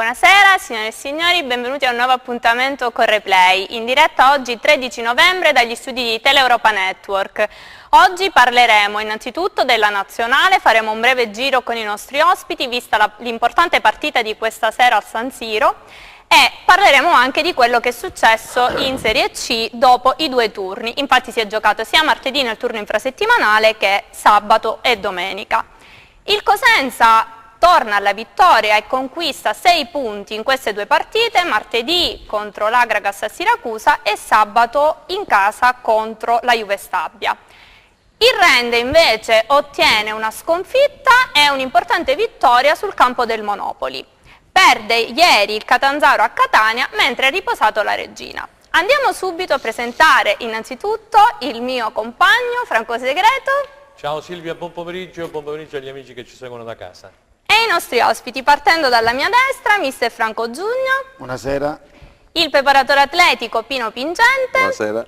Buonasera signore e signori, benvenuti a un nuovo appuntamento con Replay, in diretta oggi 13 novembre dagli studi di Teleuropa Network. Oggi parleremo innanzitutto della nazionale, faremo un breve giro con i nostri ospiti, vista l'importante partita di questa sera al San Siro, e parleremo anche di quello che è successo in Serie C dopo i 2 turni. Infatti si è giocato sia martedì nel turno infrasettimanale che sabato e domenica. Il Cosenza torna alla vittoria e conquista 6 punti in queste 2 partite, martedì contro l'Agragas a Siracusa e sabato in casa contro la Juve Stabia. Il Rende invece ottiene una sconfitta e un'importante vittoria sul campo del Monopoli. Perde ieri il Catanzaro a Catania mentre è riposato la Regina. Andiamo subito a presentare innanzitutto il mio compagno Franco Segreto. Ciao Silvia, buon pomeriggio agli amici che ci seguono da casa. E i nostri ospiti, partendo dalla mia destra, mister Franco Giugno. Buonasera. Il preparatore atletico Pino Pingente. Buonasera.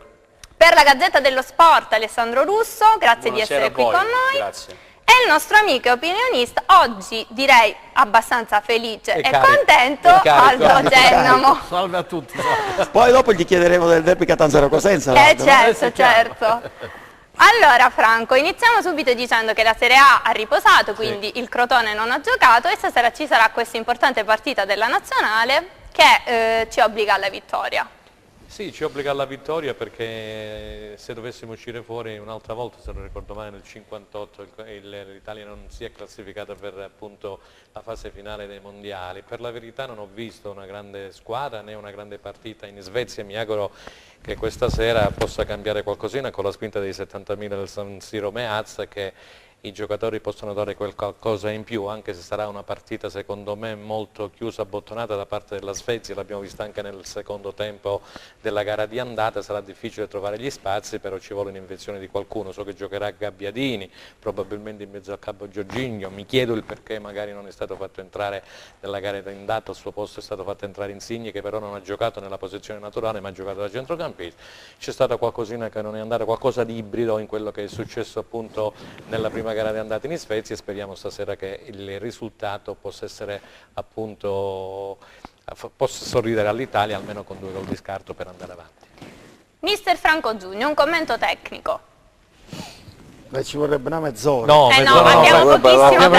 Per la Gazzetta dello Sport Alessandro Russo, grazie di essere qui con noi. Grazie. E il nostro amico e opinionista, oggi direi abbastanza felice e contento, Aldo Gennamo. Salve a tutti. Poi dopo gli chiederemo del derby Catanzaro-Cosenza. Certo. Allora Franco, iniziamo subito dicendo che la Serie A ha riposato, quindi il Crotone non ha giocato e stasera ci sarà questa importante partita della Nazionale che ci obbliga alla vittoria. Sì, ci obbliga alla vittoria perché se dovessimo uscire fuori un'altra volta, se non ricordo male, nel 58 l'Italia non si è classificata per appunto la fase finale dei mondiali. Per la verità non ho visto una grande squadra né una grande partita in Svezia, mi auguro che questa sera possa cambiare qualcosina con la spinta dei 70.000 del San Siro Meazza, che i giocatori possono dare qualcosa in più, anche se sarà una partita secondo me molto chiusa, abbottonata da parte della Svezia, l'abbiamo vista anche nel secondo tempo della gara di andata, sarà difficile trovare gli spazi, però ci vuole un'invenzione di qualcuno, so che giocherà Gabbiadini, probabilmente in mezzo a capo Giorginio, mi chiedo il perché magari non è stato fatto entrare nella gara di andata, al suo posto è stato fatto entrare Insigne che però non ha giocato nella posizione naturale ma ha giocato da centrocampista, c'è stata qualcosina che non è andata, qualcosa di ibrido in quello che è successo appunto nella prima gara di andata in Svezia e speriamo stasera che il risultato possa essere appunto, possa sorridere all'Italia almeno con 2 gol di scarto per andare avanti. Mister Franco Giugno, un commento tecnico. Ci vorrebbe una mezz'ora. No, abbiamo pochissimo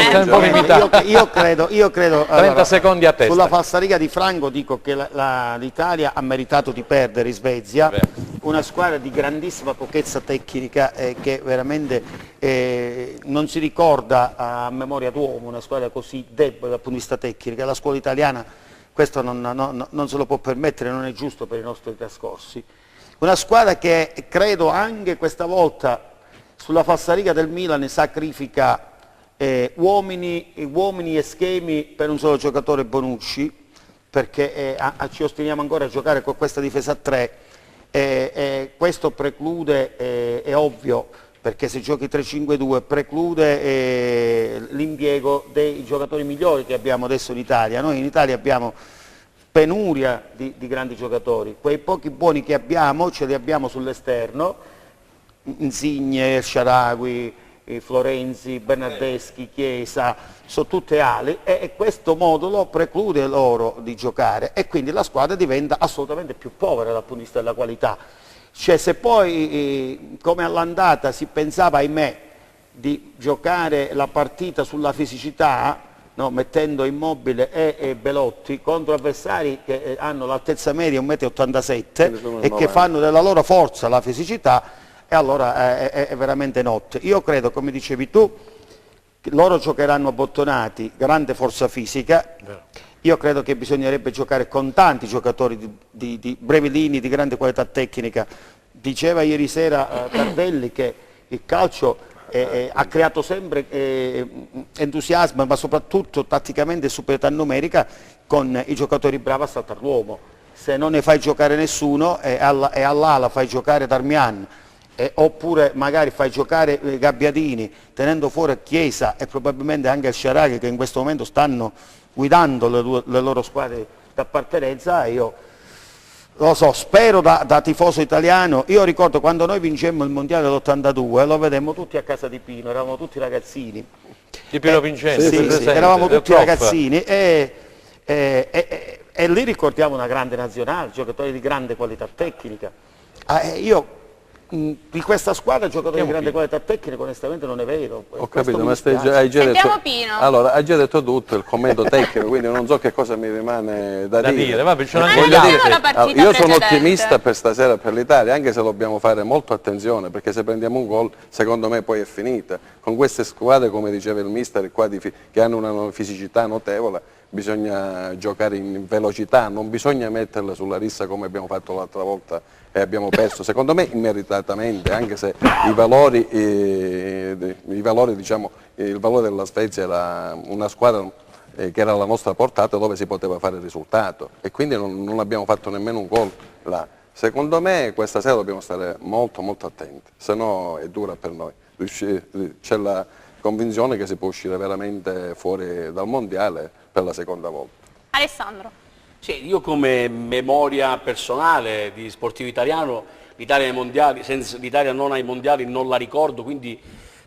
tempo. Io credo 30 secondi a testa. Sulla falsariga di Franco dico che l'Italia ha meritato di perdere in Svezia, una squadra di grandissima pochezza tecnica che veramente non si ricorda a memoria d'uomo una squadra così debole dal punto di vista tecnico. La scuola italiana questo non se lo può permettere, non è giusto per i nostri trascorsi. Una squadra che credo anche questa volta sulla falsariga del Milan sacrifica uomini e schemi per un solo giocatore, Bonucci, perché ci ostiniamo ancora a giocare con questa difesa a 3. Questo preclude, è ovvio, perché se giochi 3-5-2 preclude l'impiego dei giocatori migliori che abbiamo adesso in Italia. Noi in Italia abbiamo penuria di grandi giocatori, quei pochi buoni che abbiamo ce li abbiamo sull'esterno, Insigne, Shaarawy, Florenzi, Bernardeschi, Chiesa, sono tutte ali e questo modulo preclude loro di giocare e quindi la squadra diventa assolutamente più povera dal punto di vista della qualità. Cioè, se poi come all'andata si pensava, ahimè, di giocare la partita sulla fisicità, no, mettendo Immobile e Belotti contro avversari che hanno l'altezza media 1,87 m e che fanno della loro forza la fisicità, e allora è veramente notte. Io credo, come dicevi tu, che loro giocheranno abbottonati, grande forza fisica. Io credo che bisognerebbe giocare con tanti giocatori di brevi linee, di grande qualità tecnica. Diceva ieri sera Tardelli che il calcio ha creato sempre entusiasmo, ma soprattutto tatticamente superiorità numerica con i giocatori bravi a saltare l'uomo. Se non ne fai giocare nessuno e all'ala fai giocare Darmian, oppure magari fai giocare Gabbiadini tenendo fuori Chiesa e probabilmente anche il Shaarawy, che in questo momento stanno guidando le loro squadre d'appartenenza, io lo so, spero da tifoso italiano. Io ricordo quando noi vincemmo il mondiale dell'82, lo vedemmo tutti a casa di Pino, eravamo tutti ragazzini. Di Pino Vincenzi? Sì, eravamo tutti ragazzini E lì ricordiamo una grande nazionale, giocatori di grande qualità tecnica. Io di questa squadra giocatori di grande qualità tecnica onestamente non è vero. Ho capito, ma hai già detto, Pino. allora, hai già detto tutto, il commento tecnico, quindi non so che cosa mi rimane da dire. Vabbè, Io sono ottimista per stasera per l'Italia, anche se dobbiamo fare molto attenzione, perché se prendiamo un gol secondo me poi è finita. Con queste squadre, come diceva il mister, qua che hanno una fisicità notevole, bisogna giocare in velocità, non bisogna metterle sulla rissa come abbiamo fatto l'altra volta e abbiamo perso, secondo me immeritatamente, anche se i valori diciamo, il valore della Svezia era una squadra che era alla nostra portata dove si poteva fare il risultato e quindi non abbiamo fatto nemmeno un gol là. Secondo me questa sera dobbiamo stare molto attenti, se no è dura per noi. C'è la convinzione che si può uscire veramente fuori dal mondiale per la seconda volta. Alessandro. Sì, io come memoria personale di sportivo italiano, l'Italia non ai mondiali non la ricordo, quindi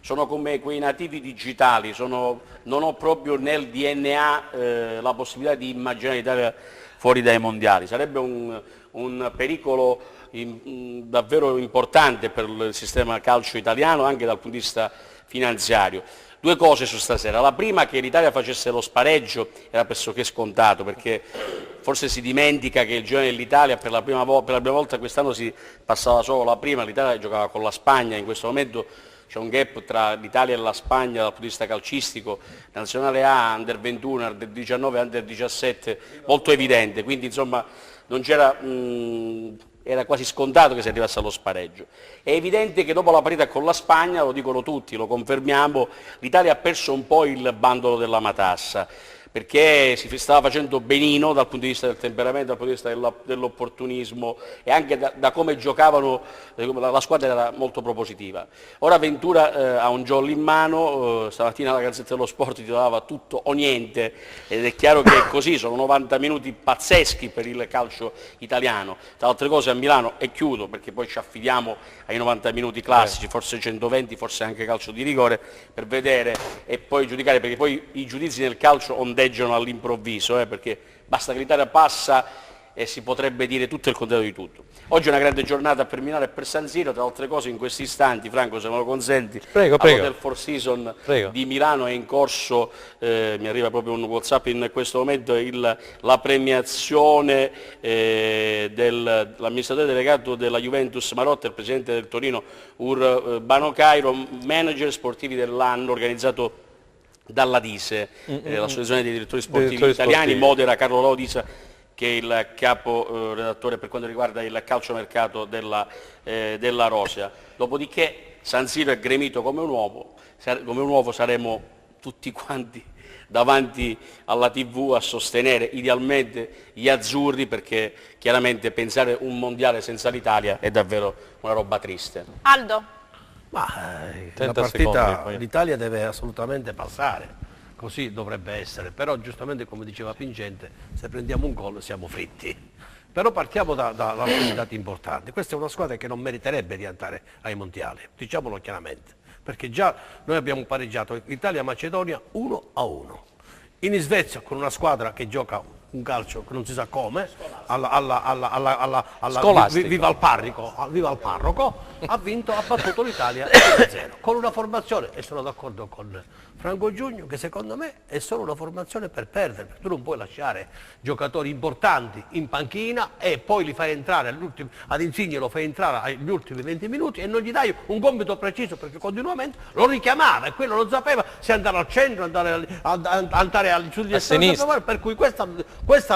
sono come quei nativi digitali, non ho proprio nel DNA la possibilità di immaginare l'Italia fuori dai mondiali. Sarebbe un pericolo davvero importante per il sistema calcio italiano anche dal punto di vista finanziario. Due cose su stasera, la prima che l'Italia facesse lo spareggio era pressoché scontato perché forse si dimentica che il girone dell'Italia per la prima volta quest'anno si passava solo la prima, l'Italia giocava con la Spagna, in questo momento c'è un gap tra l'Italia e la Spagna dal punto di vista calcistico, nazionale A, under 21, under 19, under 17, molto evidente, quindi insomma non c'era... era quasi scontato che si arrivasse allo spareggio. È evidente che dopo la partita con la Spagna, lo dicono tutti, lo confermiamo, l'Italia ha perso un po' il bandolo della matassa, perché si stava facendo benino dal punto di vista del temperamento, dal punto di vista dell'opportunismo e anche da come giocavano, la squadra era molto propositiva. Ora Ventura ha un jolly in mano, stamattina la Gazzetta dello Sport titolava tutto o niente ed è chiaro che è così, sono 90 minuti pazzeschi per il calcio italiano. Tra altre cose a Milano, e chiudo perché poi ci affidiamo ai 90 minuti classici, forse 120, forse anche calcio di rigore, per vedere e poi giudicare, perché poi i giudizi nel calcio ondeggiano all'improvviso, perché basta che l'Italia passa e si potrebbe dire tutto il contrario di tutto. Oggi è una grande giornata per Milano e per San Siro, tra altre cose in questi istanti, Franco se me lo consenti, all'Hotel Four Seasons di Milano è in corso, mi arriva proprio un WhatsApp in questo momento, la premiazione dell'amministratore delegato della Juventus Marotta, il presidente del Torino Urbano Cairo, manager sportivi dell'anno organizzato dalla Dise, l'associazione dei direttori sportivi italiani, modera Carlo Laudisa, che è il capo redattore per quanto riguarda il calciomercato della Rosea. Dopodiché San Siro è gremito come un uovo, saremo tutti quanti davanti alla TV a sostenere idealmente gli azzurri, perché chiaramente pensare un mondiale senza l'Italia è davvero una roba triste. Aldo. La partita l'Italia deve assolutamente passare, così dovrebbe essere, però giustamente come diceva Pincente, se prendiamo un gol siamo fritti. Però partiamo da alcuni dati importanti. Questa è una squadra che non meriterebbe di andare ai mondiali, diciamolo chiaramente, perché già noi abbiamo pareggiato Italia-Macedonia 1-1. In Svezia con una squadra che gioca un calcio che non si sa come, viva il parroco, ha battuto l'Italia 1-0, con una formazione, e sono d'accordo con Franco Giugno, che secondo me è solo una formazione per perdere, perché tu non puoi lasciare giocatori importanti in panchina e poi li fai entrare ad Insigne lo fai entrare agli ultimi 20 minuti e non gli dai un compito preciso, perché continuamente lo richiamava e quello non sapeva se andare al centro, andare a sinistra, per cui questa è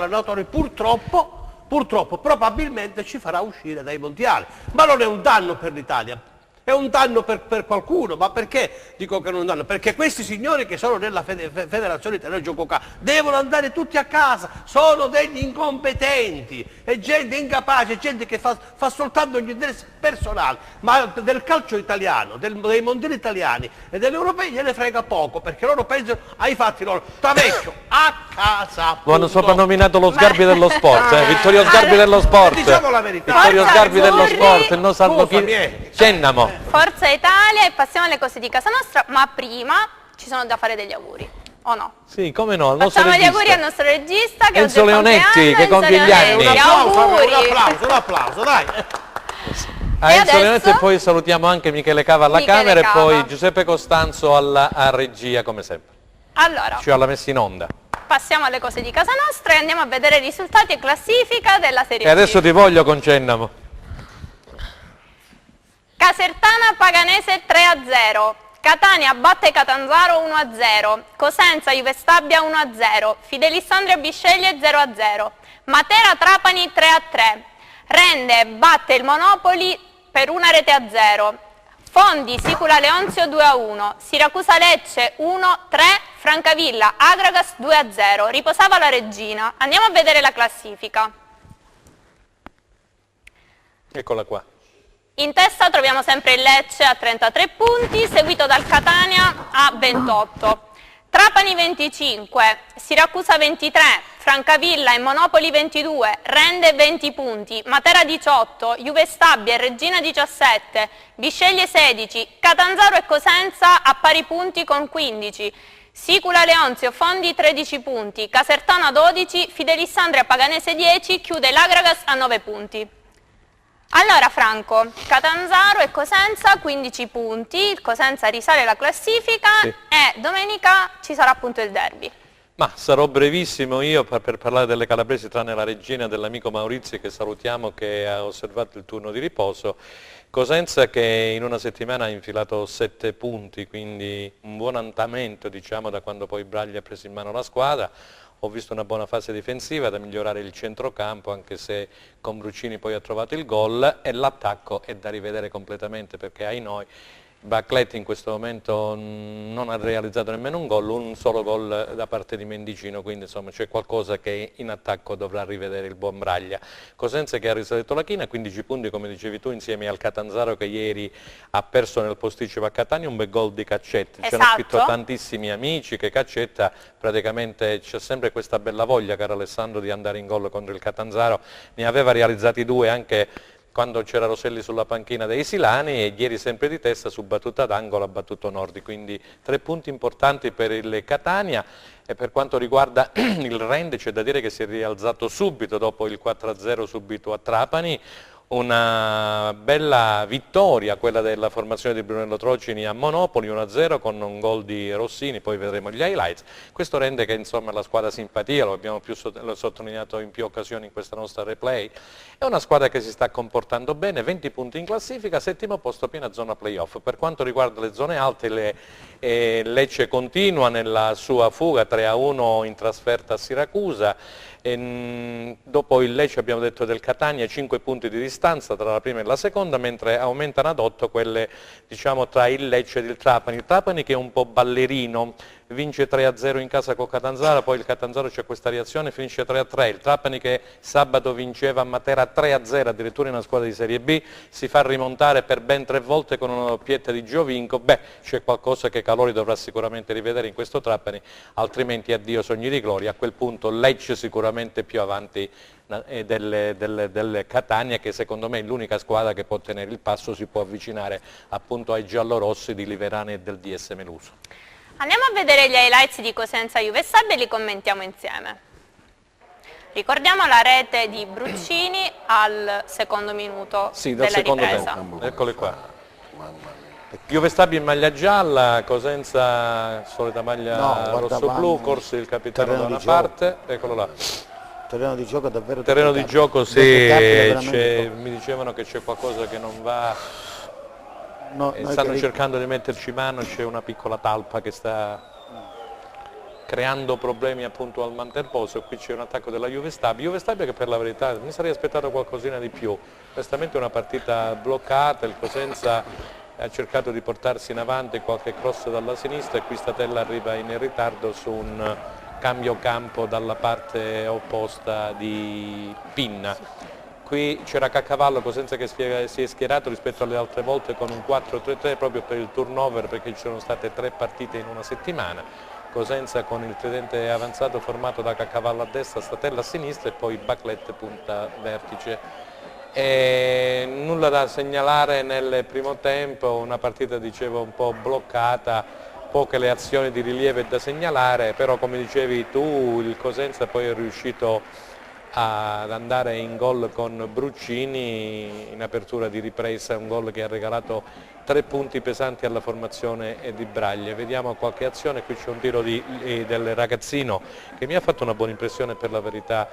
la notatoria, purtroppo probabilmente ci farà uscire dai mondiali, ma non è un danno per l'Italia. È un danno per qualcuno, ma perché dico che non è un danno? Perché questi signori che sono nella Federazione Italiana Gioco Calcio devono andare tutti a casa, sono degli incompetenti, è gente incapace, gente che fa soltanto gli interessi personali, ma del calcio italiano, dei mondiali italiani e degli europei gliene frega poco, perché loro pensano ai fatti loro. Tavecchio, a casa. Lo hanno soprannominato lo Sgarbi dello sport, Vittorio Sgarbi dello sport. Diciamo la verità. Vittorio Sgarbi dello sport, il no salvo Cennamo. Forza Italia, e passiamo alle cose di casa nostra, ma prima ci sono da fare degli auguri. o no? Sì, come no, al nostro Facciamo gli regista. auguri al nostro regista che Enzo oggi è il Leonetti, compleanno, che compie Enzo gli anni. Leonetti, Un auguri. applauso, dai. A E Enzo Leonetti, adesso? e poi salutiamo anche Michele Cava alla Michele Camera Cava. e poi Giuseppe Costanzo a regia, come sempre. Allora, Ci ha la messa in onda. passiamo alle cose di casa nostra e andiamo a vedere i risultati e classifica della Serie E adesso B. ti voglio con Cennamo. Casertana Paganese 3-0, Catania batte Catanzaro 1-0, Cosenza Juve Stabia 1-0, Fidelissandria Bisceglie 0-0, Matera Trapani 3-3, Rende batte il Monopoli per 1-0, Fondi Sicula Leonzio 2-1, Siracusa Lecce 1-3, Francavilla Agragas 2-0, riposava la Regina. Andiamo a vedere la classifica. Eccola qua. In testa troviamo sempre il Lecce a 33 punti, seguito dal Catania a 28. Trapani 25, Siracusa 23, Francavilla e Monopoli 22, Rende 20 punti, Matera 18, Juve Stabia e Regina 17, Bisceglie 16, Catanzaro e Cosenza a pari punti con 15, Sicula Leonzio Fondi 13 punti, Casertana 12, Fidelissandria Paganese 10, chiude l'Agragas a 9 punti. Allora Franco, Catanzaro e Cosenza 15 punti, il Cosenza risale la classifica Sì. e domenica ci sarà appunto il derby. Ma sarò brevissimo io per parlare delle calabresi, tranne la regina dell'amico Maurizio che salutiamo, che ha osservato il turno di riposo. Cosenza che in una settimana ha infilato 7 punti, quindi un buon andamento diciamo da quando poi Braglia ha preso in mano la squadra. Ho visto una buona fase difensiva, da migliorare il centrocampo, anche se con Bruccini poi ha trovato il gol, e l'attacco è da rivedere completamente perché ai noi Bacletti in questo momento non ha realizzato nemmeno un solo gol da parte di Mendicino, quindi insomma c'è qualcosa che in attacco dovrà rivedere il buon Braglia. Cosenza che ha risalito la china, 15 punti come dicevi tu, insieme al Catanzaro che ieri ha perso nel posticipo a Catania, un bel gol di Caccetta. Ci hanno scritto tantissimi amici che Caccetta praticamente c'è sempre questa bella voglia, caro Alessandro, di andare in gol contro il Catanzaro, ne aveva realizzati 2 anche quando c'era Roselli sulla panchina dei Silani e ieri sempre di testa su battuta d'angolo ha battuto Nordi, quindi 3 punti importanti per il Catania. E per quanto riguarda il Rende c'è da dire che si è rialzato subito dopo il 4-0 subito a Trapani, una bella vittoria quella della formazione di Brunello Trocini a Monopoli, 1-0 con un gol di Rossini, poi vedremo gli highlights. Questo rende che insomma la squadra simpatia, lo abbiamo l'ho sottolineato in più occasioni in questa nostra replay, è una squadra che si sta comportando bene, 20 punti in classifica, 7° posto, piena zona playoff. Per quanto riguarda le zone alte, Lecce continua nella sua fuga 3-1 in trasferta a Siracusa. Dopo il Lecce abbiamo detto del Catania 5 punti di distanza tra la prima e la seconda, mentre aumentano ad 8 quelle diciamo tra il Lecce ed il Trapani che è un po' ballerino, vince 3-0 in casa con Catanzaro, poi il Catanzaro c'è questa reazione, finisce 3-3, il Trapani che sabato vinceva a Matera 3-0 addirittura in una squadra di Serie B, si fa rimontare per ben 3 volte con una doppietta di Giovinco. C'è qualcosa che Calori dovrà sicuramente rivedere in questo Trapani, altrimenti addio sogni di gloria. A quel punto Lecce sicuramente più avanti delle Catania, che secondo me è l'unica squadra che può tenere il passo, si può avvicinare appunto ai giallorossi di Liverani e del DS Meluso. Andiamo a vedere gli highlights di Cosenza Juve Stabia e li commentiamo insieme. Ricordiamo la rete di Bruccini al secondo minuto della secondo ripresa. tempo. Eccole qua. Juve Stabia in maglia gialla, Cosenza solita maglia rosso-blu, corso il capitano da una parte, eccolo là. Terreno di gioco davvero Terreno di gioco, sì, mi dicevano che c'è qualcosa che non va. No, stanno cercando di metterci mano, c'è una piccola talpa che sta creando problemi appunto al Manterposo. Qui c'è un attacco della Juve Stabia che per la verità mi sarei aspettato qualcosina di più, onestamente è una partita bloccata, il Cosenza ha cercato di portarsi in avanti, qualche cross dalla sinistra e qui Statella arriva in ritardo su un cambio campo dalla parte opposta di Pinna. Qui c'era Caccavallo, Cosenza che si è schierato rispetto alle altre volte con un 4-3-3 proprio per il turnover, perché ci sono state 3 partite in una settimana. Cosenza con il tridente avanzato formato da Caccavallo a destra, Statella a sinistra e poi Baclette punta vertice. Nulla da segnalare nel primo tempo, una partita dicevo un po' bloccata, poche le azioni di rilievo da segnalare, però come dicevi tu il Cosenza poi è riuscito ad andare in gol con Bruccini in apertura di ripresa, un gol che ha regalato 3 punti pesanti alla formazione di Braglia. Vediamo qualche azione, qui c'è un tiro del ragazzino che mi ha fatto una buona impressione per la verità,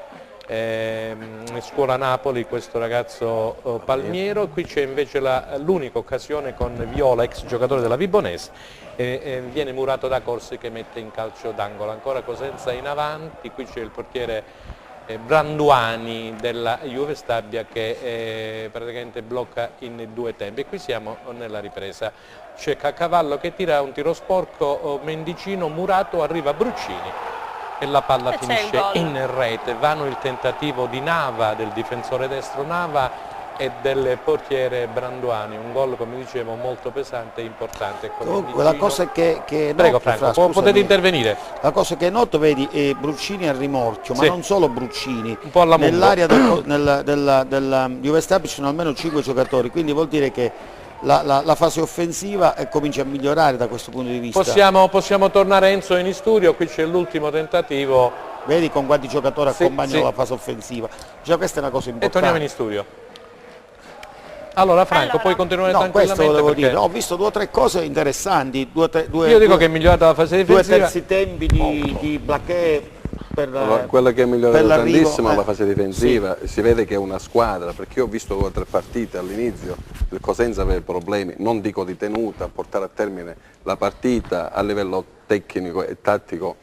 Scuola Napoli, questo ragazzo Palmiero. Qui c'è invece l'unica occasione con Viola, ex giocatore della Vibonese, viene murato da Corsi che mette in calcio d'angolo. Ancora Cosenza in avanti, qui c'è il portiere Branduani della Juve Stabia che praticamente blocca in 2 tempi. Qui siamo nella ripresa, c'è Caccavallo che tira un tiro sporco, Mendicino murato, arriva Bruccini e la palla finisce in rete. Vano il tentativo di Nava, del difensore destro Nava, e del portiere Branduani, un gol come dicevo molto pesante e importante. Comunque la cosa che prego Franco, potete intervenire. La cosa che noto, vedi, è Bruccini al rimorchio, ma non solo Bruccini, un po' alla nell'area della Juve Stabia ci sono almeno 5 giocatori, quindi vuol dire che la fase offensiva comincia a migliorare da questo punto di vista. Possiamo tornare Enzo in studio, qui c'è l'ultimo tentativo. Vedi con quanti giocatori accompagnano la fase offensiva, già questa è una cosa importante. E torniamo in studio. Allora Franco, puoi continuare tranquillamente. Questo volevo dire. Ho visto 2 o 3 cose interessanti. Io dico che è migliorata la fase difensiva. 2 terzi tempi di Blaquet quella che è migliorata tantissimo è la fase difensiva. Sì. Si vede che è una squadra, perché io ho visto 2 o 3 partite all'inizio, il Cosenza aveva problemi, non dico di tenuta, a portare a termine la partita a livello tecnico e tattico,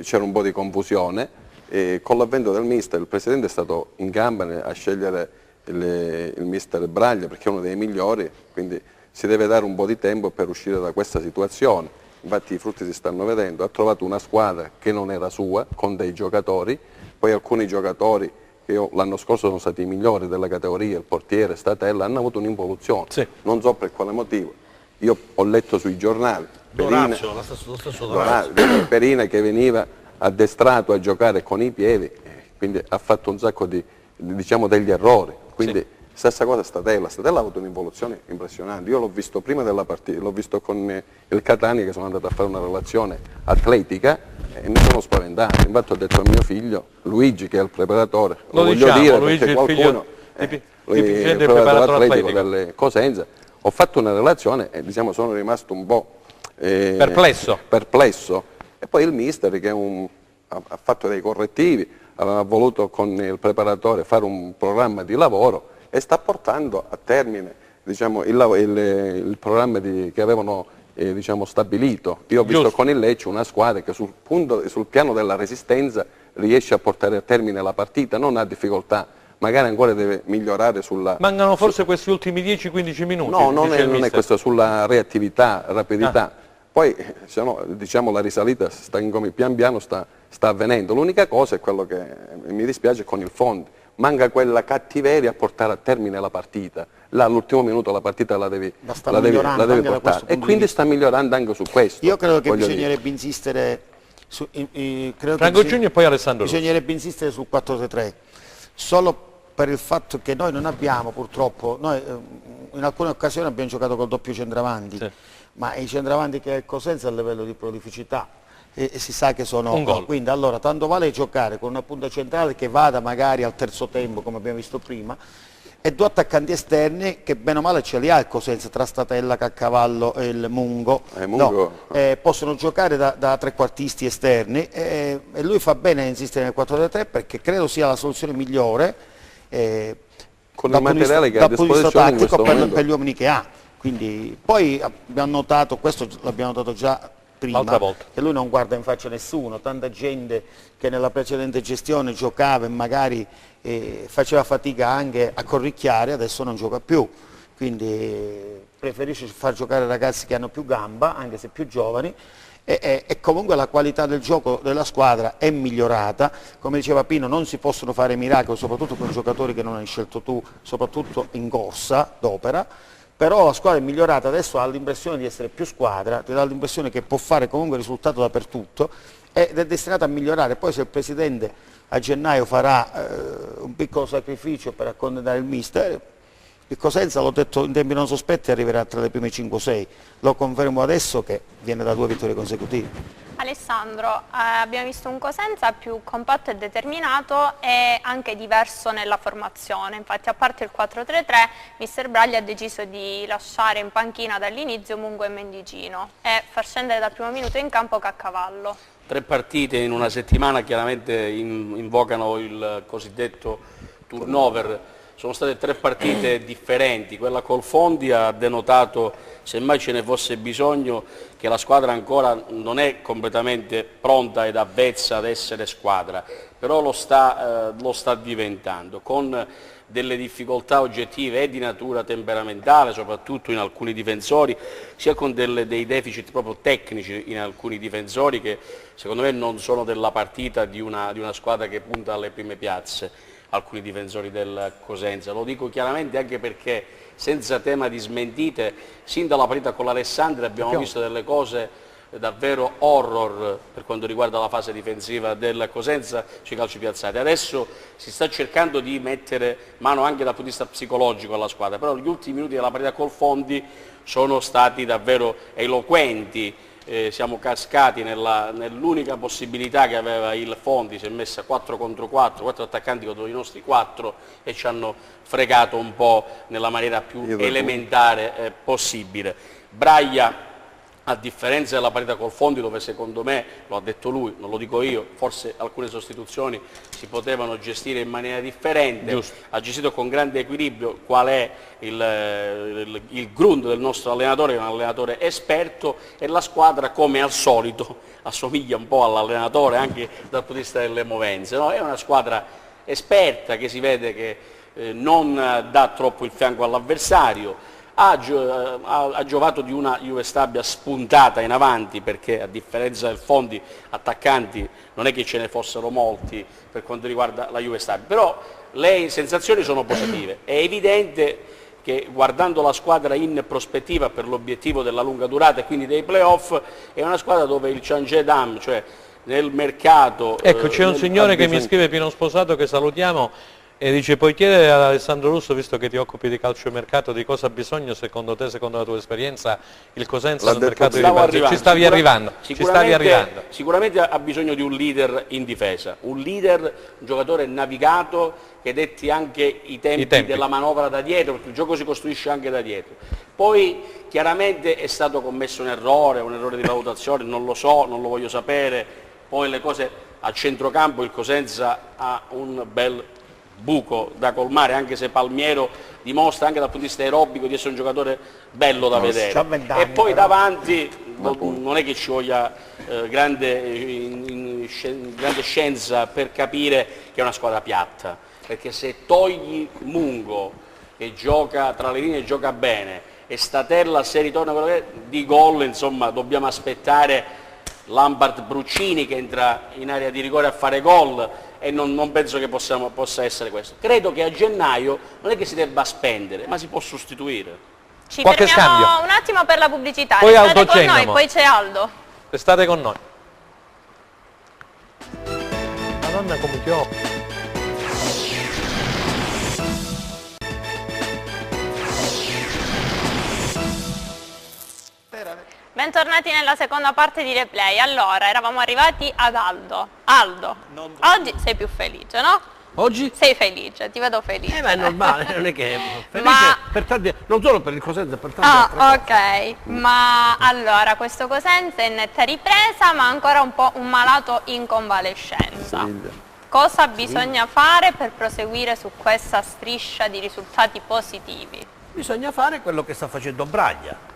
c'era un po' di confusione, e con l'avvento del mister il presidente è stato in gamba a scegliere il mister Braglia perché è uno dei migliori, quindi si deve dare un po' di tempo per uscire da questa situazione. Infatti i frutti si stanno vedendo, ha trovato una squadra che non era sua, con dei giocatori, poi alcuni giocatori che l'anno scorso sono stati i migliori della categoria, il portiere, Statella, hanno avuto un'involuzione, non so per quale motivo. Io ho letto sui giornali Perina che veniva addestrato a giocare con i piedi, quindi ha fatto un sacco degli errori. Quindi stessa cosa Statella ha avuto un'involuzione impressionante. Io l'ho visto prima della partita, l'ho visto con il Catania, che sono andato a fare una relazione atletica e mi sono spaventato. Infatti ho detto a mio figlio Luigi, che è il preparatore, lo voglio diciamo, dire Luigi perché qualcuno il preparatore atletico delle Cosenza, ho fatto una relazione e sono rimasto un po' perplesso. E poi il mister che ha fatto dei correttivi, aveva voluto con il preparatore fare un programma di lavoro e sta portando a termine il programma che avevano stabilito. Io ho visto con il Lecce una squadra che sul piano della resistenza riesce a portare a termine la partita, non ha difficoltà, magari ancora deve migliorare sulla... Mancano forse questi ultimi 10-15 minuti. No, non è questo, sulla reattività, rapidità. Poi la risalita pian piano sta avvenendo. L'unica cosa è quello che mi dispiace con il Fondi. Manca quella cattiveria a portare a termine la partita. Là all'ultimo minuto la partita la devi portare. E quindi sta migliorando anche su questo. Io credo che bisognerebbe insistere Franco Giugno e poi Alessandro bisognerebbe insistere sul 4-3-3. Solo per il fatto che noi non abbiamo, purtroppo, noi in alcune occasioni abbiamo giocato col doppio centravanti. Sì. Ma i centravanti che ha il Cosenza a livello di prolificità e si sa che sono un gol. Quindi allora tanto vale giocare con una punta centrale che vada magari al terzo tempo come abbiamo visto prima e 2 attaccanti esterni che bene o male ce li ha il Cosenza tra Statella, Caccavallo e il Mungo, possono giocare da trequartisti esterni e lui fa bene a insistere nel 4-3 perché credo sia la soluzione migliore con il materiale che ha a disposizione in questo momento per gli uomini che ha. Quindi, poi abbiamo notato, questo l'abbiamo notato già prima, che lui non guarda in faccia nessuno, tanta gente che nella precedente gestione giocava e magari faceva fatica anche a corricchiare, adesso non gioca più, quindi preferisce far giocare ragazzi che hanno più gamba, anche se più giovani, e comunque la qualità del gioco della squadra è migliorata, come diceva Pino non si possono fare miracoli, soprattutto con giocatori che non hai scelto tu, soprattutto in corsa d'opera. Però la squadra è migliorata, adesso ha l'impressione di essere più squadra, ti dà l'impressione che può fare comunque risultato dappertutto ed è destinata a migliorare. Poi se il Presidente a gennaio farà un piccolo sacrificio per accontentare il mister, Il Cosenza, l'ho detto in tempi non sospetti, arriverà tra le prime 5-6, lo confermo adesso che viene da 2 vittorie consecutive. Alessandro, abbiamo visto un Cosenza più compatto e determinato e anche diverso nella formazione, infatti a parte il 4-3-3 mister Braglia ha deciso di lasciare in panchina dall'inizio Mungo e Mendicino e far scendere dal primo minuto in campo Caccavallo. 3 partite in una settimana chiaramente invocano il cosiddetto turnover. Sono state 3 partite differenti, quella col Fondi ha denotato, semmai ce ne fosse bisogno, che la squadra ancora non è completamente pronta ed avvezza ad essere squadra, però lo sta diventando, con delle difficoltà oggettive e di natura temperamentale, soprattutto in alcuni difensori, sia con dei deficit proprio tecnici in alcuni difensori che secondo me non sono della partita di una squadra che punta alle prime piazze. Alcuni difensori del Cosenza, lo dico chiaramente anche perché senza tema di smentite, sin dalla partita con l'Alessandria abbiamo visto delle cose davvero horror per quanto riguarda la fase difensiva del Cosenza sui calci piazzati. Adesso si sta cercando di mettere mano anche dal punto di vista psicologico alla squadra, però gli ultimi minuti della partita col Fondi sono stati davvero eloquenti. Siamo cascati nell'unica possibilità che aveva il Fondi, si è messa 4 contro 4, 4 attaccanti contro i nostri 4 e ci hanno fregato un po' nella maniera più elementare possibile. Braglia, a differenza della partita col Fondi, dove secondo me, lo ha detto lui, non lo dico io, forse alcune sostituzioni si potevano gestire in maniera differente, giusto, ha gestito con grande equilibrio qual è il grunt del nostro allenatore, che è un allenatore esperto, e la squadra, come al solito, assomiglia un po' all'allenatore anche dal punto di vista delle movenze, no? È una squadra esperta che si vede che non dà troppo il fianco all'avversario. Ha giovato di una Juve Stabia spuntata in avanti, perché a differenza del Fondi attaccanti non è che ce ne fossero molti per quanto riguarda la Juve Stabia, però le sensazioni sono positive. È evidente che guardando la squadra in prospettiva per l'obiettivo della lunga durata e quindi dei playoff, è una squadra dove il Changé Dam, cioè nel mercato... Ecco, c'è un signore che mi scrive, Pino Sposato, che salutiamo, e dice: puoi chiedere ad Alessandro Russo, visto che ti occupi di calciomercato, di cosa ha bisogno secondo te, secondo la tua esperienza, il Cosenza nel mercato di riparto? Ci stavi arrivando. Sicuramente ha bisogno di un leader in difesa, un leader, un giocatore navigato, che detti anche i tempi della manovra da dietro, perché il gioco si costruisce anche da dietro. Poi chiaramente è stato commesso un errore di valutazione, non lo so, non lo voglio sapere. Poi le cose a centrocampo, il Cosenza ha un bel buco da colmare, anche se Palmiero dimostra anche dal punto di vista aerobico di essere un giocatore bello da vedere, e poi davanti non è che ci voglia grande scienza per capire che è una squadra piatta, perché se togli Mungo, che gioca tra le linee e gioca bene, e Statella, se ritorna quello che è, di gol, insomma, dobbiamo aspettare Lampard Bruccini che entra in area di rigore a fare gol, e non penso che possa essere questo. Credo che a gennaio non è che si debba spendere, ma si può sostituire. Ci fermiamo un attimo per la pubblicità, poi restate con noi, poi c'è Aldo. Restate con noi. Madonna come ti ho. Bentornati nella seconda parte di Replay. Allora, eravamo arrivati ad Aldo. Aldo, oggi sei più felice, no? Oggi? Sei felice, ti vedo felice. Ma è normale, non è che felice per tanti, non solo per il Cosenza, per tanti altri. Ok, ma allora questo Cosenza è in netta ripresa, ma ancora un po' un malato in convalescenza. Cosa bisogna fare per proseguire su questa striscia di risultati positivi? Bisogna fare quello che sta facendo Braglia.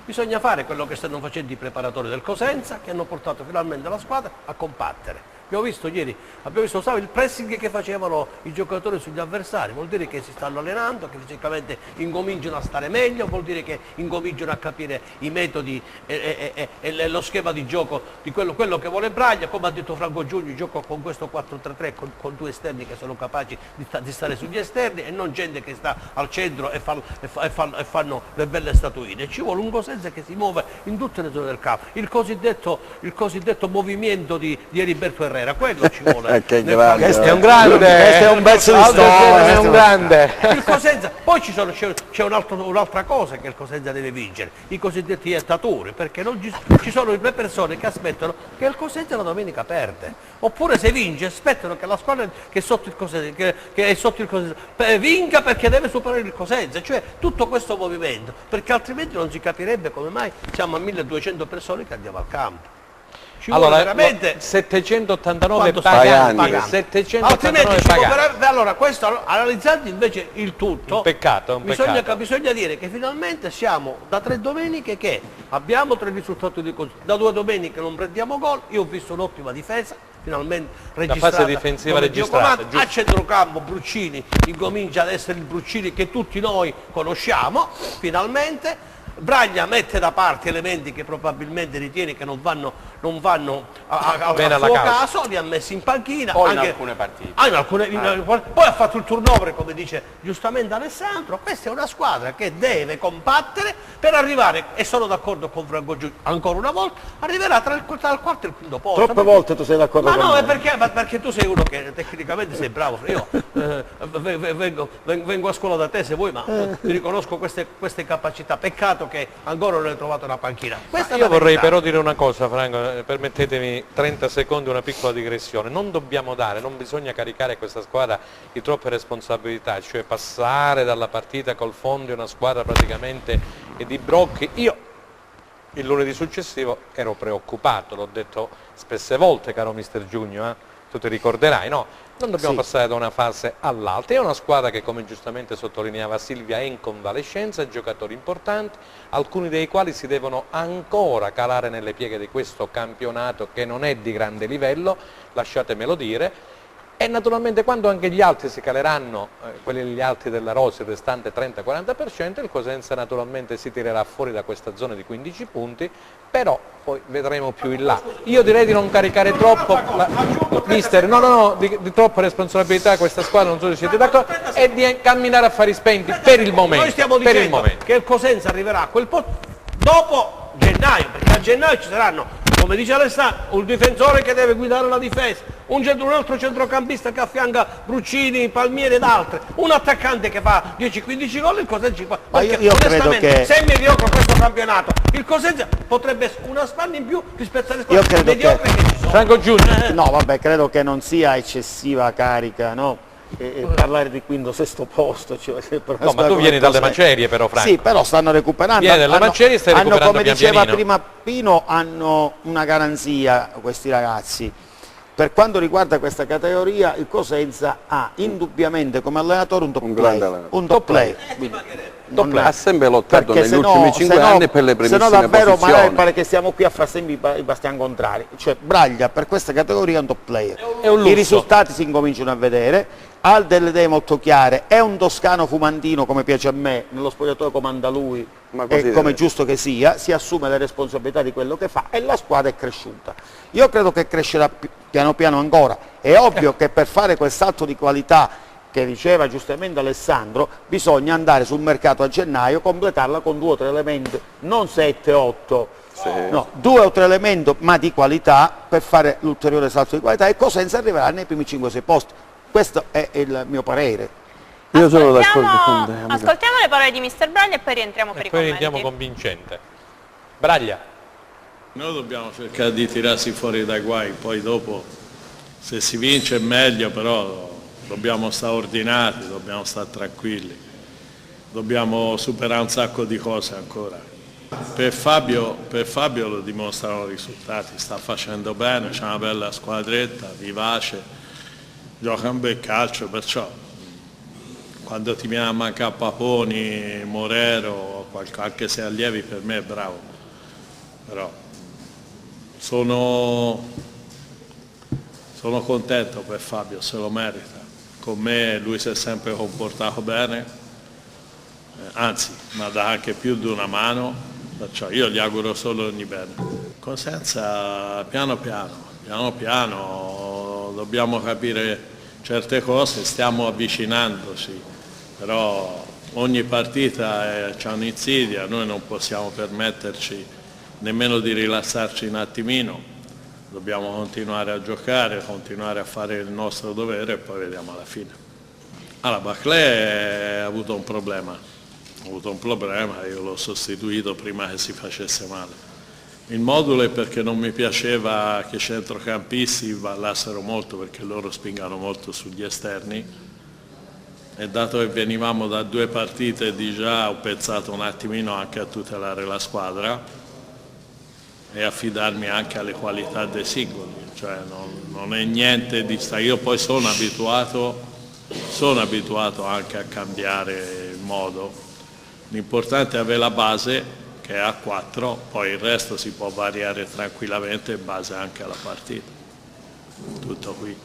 Bisogna fare quello che stanno facendo i preparatori del Cosenza, che hanno portato finalmente la squadra a combattere. Abbiamo visto ieri, il pressing che facevano i giocatori sugli avversari, vuol dire che si stanno allenando, che fisicamente incominciano a stare meglio, vuol dire che incominciano a capire i metodi e lo schema di gioco di quello che vuole Braglia. Come ha detto Franco Giugno, gioco con questo 4-3-3 con 2 esterni che sono capaci di stare sugli esterni e non gente che sta al centro e fanno le belle statuine. Ci vuole un Cosenza che si muove in tutte le zone del campo, il cosiddetto movimento di Heriberto Herrera. storia, era quello ci vuole. Che grande. Questo è un grande, questo è un pezzo di storia, è un grande. Il Cosenza, poi c'è un'altra cosa che il Cosenza deve vincere, i cosiddetti iettatori, perché non ci sono le persone che aspettano che il Cosenza la domenica perde, oppure se vince aspettano che la squadra che è sotto il Cosenza, che è sotto il Cosenza vinca perché deve superare il Cosenza, cioè tutto questo movimento, perché altrimenti non si capirebbe come mai siamo a 1200 persone che andiamo al campo. Ci vuole Allora, veramente 789 paganti. paganti. 789 Altrimenti paganti. allora questo, analizzando invece il tutto, Un peccato. bisogna dire che finalmente siamo da 3 domeniche che abbiamo 3 risultati di così, da 2 domeniche non prendiamo gol, io ho visto un'ottima difesa, finalmente registrata. fase difensiva registrata, a centrocampo Bruccini incomincia ad essere il Bruccini che tutti noi conosciamo, finalmente. Braglia mette da parte elementi che probabilmente ritiene che non vanno a suo caso, li ha messi in panchina. Poi anche, in alcune partite. Poi ha fatto il turnover, come dice giustamente Alessandro. Questa è una squadra che deve combattere per arrivare, e sono d'accordo con Franco Giugno, ancora una volta, arriverà tra il quarto e il quinto posto. Troppe volte tu sei d'accordo con me. Ma no, è perché tu sei uno che tecnicamente sei bravo. Io vengo a scuola da te se vuoi, ma ti riconosco queste capacità. Peccato che ancora non hai trovato una panchina. Io vorrei però dire una cosa, Franco, permettetemi 30 secondi, una piccola digressione. Non bisogna caricare questa squadra di troppe responsabilità, cioè passare dalla partita col fondo una squadra praticamente di brocchi. Io il lunedì successivo ero preoccupato, l'ho detto spesse volte, caro mister Giugno, tu ti ricorderai, no? Non dobbiamo passare da una fase all'altra. È una squadra che, come giustamente sottolineava Silvia, è in convalescenza, giocatori importanti, alcuni dei quali si devono ancora calare nelle pieghe di questo campionato che non è di grande livello, lasciatemelo dire, e naturalmente quando anche gli altri si caleranno, quelli gli altri della Rosa, il restante 30-40%, il Cosenza naturalmente si tirerà fuori da questa zona di 15 punti, però poi vedremo più in là. Io direi di non caricare troppo, mister, di troppa responsabilità a questa squadra, non so se siete d'accordo, e di camminare a fari spenti per il momento. Noi stiamo dicendo che il Cosenza arriverà a quel posto dopo gennaio, perché a gennaio ci saranno, come dice Alessandro, un difensore che deve guidare la difesa, un altro centrocampista che affianca Bruccini, Palmieri ed altri, un attaccante che fa 10-15 gol, il Cosenza ci fa. Perché io credo che se è mediocre questo campionato, il Cosenza potrebbe essere una spanna in più rispetto alle squadre mediocre che ci sono. Franco Giugno. No, vabbè, credo che non sia eccessiva carica, no? E parlare di quinto, sesto posto, cioè, no, ma tu vieni dalle macerie però, Franco. Sì, però stanno recuperando. Vieni dalle macerie e stai recuperando come pian diceva pianino. prima Pino, hanno una garanzia questi ragazzi. Per quanto riguarda questa categoria, il Cosenza ha indubbiamente come allenatore un top player. Ha sempre lottato negli ultimi 5 anni per le primissime posizioni. Se no davvero magari pare che stiamo qui a fare sempre i bastiani contrari. Cioè Braglia per questa categoria è un top player. I risultati si incominciano a vedere, ha delle idee molto chiare, è un toscano fumantino come piace a me, nello spogliatoio comanda lui, e come è giusto che sia, si assume le responsabilità di quello che fa e la squadra è cresciuta. Io credo che crescerà piano piano ancora. È ovvio che per fare quel salto di qualità che diceva giustamente Alessandro, bisogna andare sul mercato a gennaio, completarla con 2 o 3 elementi, non 7-8, no, 2 o 3 elementi ma di qualità per fare l'ulteriore salto di qualità, e Cosenza arriverà nei primi 5-6 posti. Questo è il mio parere. Io sono d'accordo con te. Ascoltiamo le parole di mister Braglia e poi rientriamo per i commenti. Poi rientriamo convincente. Braglia. Noi dobbiamo cercare di tirarsi fuori dai guai, poi dopo se si vince è meglio, però dobbiamo stare ordinati, dobbiamo stare tranquilli, dobbiamo superare un sacco di cose ancora. Per Fabio lo dimostrano i risultati, sta facendo bene, c'è una bella squadretta, vivace, gioca un bel calcio, perciò quando ti viene a mancare Paponi, Morero, qualche se allievi per me è bravo, però sono contento per Fabio, se lo merita. Con me lui si è sempre comportato bene, anzi mi dà anche più di una mano, perciò io gli auguro solo ogni bene. Cosenza piano piano dobbiamo capire certe cose, stiamo avvicinandosi, però ogni partita c'ha un'insidia, noi non possiamo permetterci nemmeno di rilassarci un attimino, dobbiamo continuare a giocare, continuare a fare il nostro dovere e poi vediamo alla fine. Allora, Barclay ha avuto un problema, io l'ho sostituito prima che si facesse male. Il modulo è perché non mi piaceva che i centrocampisti ballassero molto, perché loro spingano molto sugli esterni, e dato che venivamo da 2 partite di già, ho pensato un attimino anche a tutelare la squadra e affidarmi anche alle qualità dei singoli, cioè non è niente di io poi sono abituato anche a cambiare il modo. L'importante è avere la base, che è a 4, poi il resto si può variare tranquillamente in base anche alla partita. Tutto qui.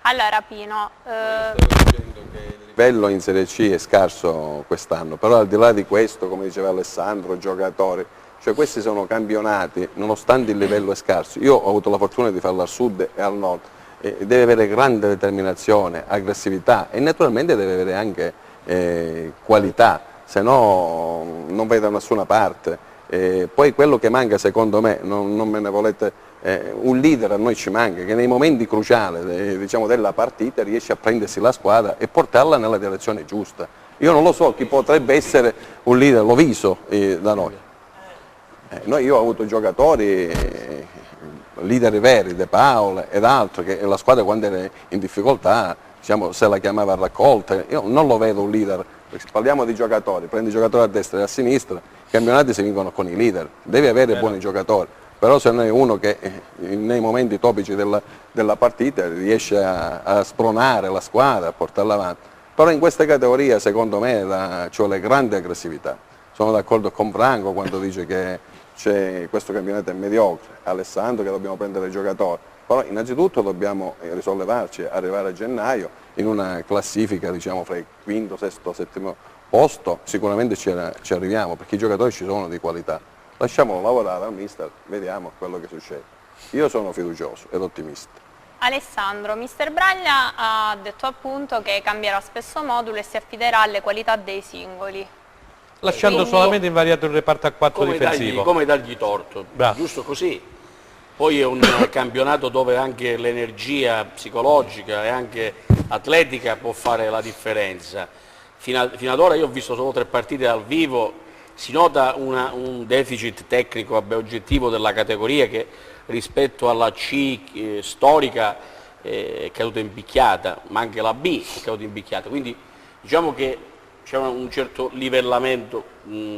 Allora Pino, il livello in Serie C è scarso quest'anno, però al di là di questo, come diceva Alessandro, giocatori, cioè questi sono campionati, nonostante il livello è scarso. Io ho avuto la fortuna di farlo al sud e al nord, e deve avere grande determinazione, aggressività e naturalmente deve avere anche qualità, se no non vai da nessuna parte. Poi quello che manca secondo me, non me ne volete, un leader a noi ci manca, che nei momenti cruciali diciamo, della partita riesce a prendersi la squadra e portarla nella direzione giusta. Io non lo so chi potrebbe essere un leader, Loviso da noi. Io ho avuto giocatori, leader veri, De Paolo ed altri, che la squadra quando era in difficoltà diciamo, se la chiamava a raccolta. Io non lo vedo un leader, perché parliamo di giocatori, prendi i giocatori a destra e a sinistra, i campionati si vincono con i leader, devi avere buoni giocatori, però se non è uno che nei momenti topici della partita riesce a spronare la squadra, a portarla avanti. Però in queste categorie secondo me ci vuole grande aggressività. Sono d'accordo con Franco quando dice che questo campionato è mediocre, Alessandro che dobbiamo prendere giocatori, però innanzitutto dobbiamo risollevarci, arrivare a gennaio in una classifica diciamo fra il quinto, sesto, settimo posto, sicuramente ci arriviamo perché i giocatori ci sono di qualità. Lasciamolo lavorare al mister, vediamo quello che succede. Io sono fiducioso ed ottimista. Alessandro, mister Braglia ha detto appunto che cambierà spesso modulo e si affiderà alle qualità dei singoli. Lasciando solamente invariato il reparto a 4 difensivo. Come dargli torto, giusto così. Poi è un campionato dove anche l'energia psicologica e anche atletica può fare la differenza. Fino ad ora io ho visto solo 3 partite dal vivo, si nota un deficit tecnico oggettivo della categoria che rispetto alla C storica è caduta in picchiata, ma anche la B è caduta in picchiata, quindi diciamo che c'è un certo livellamento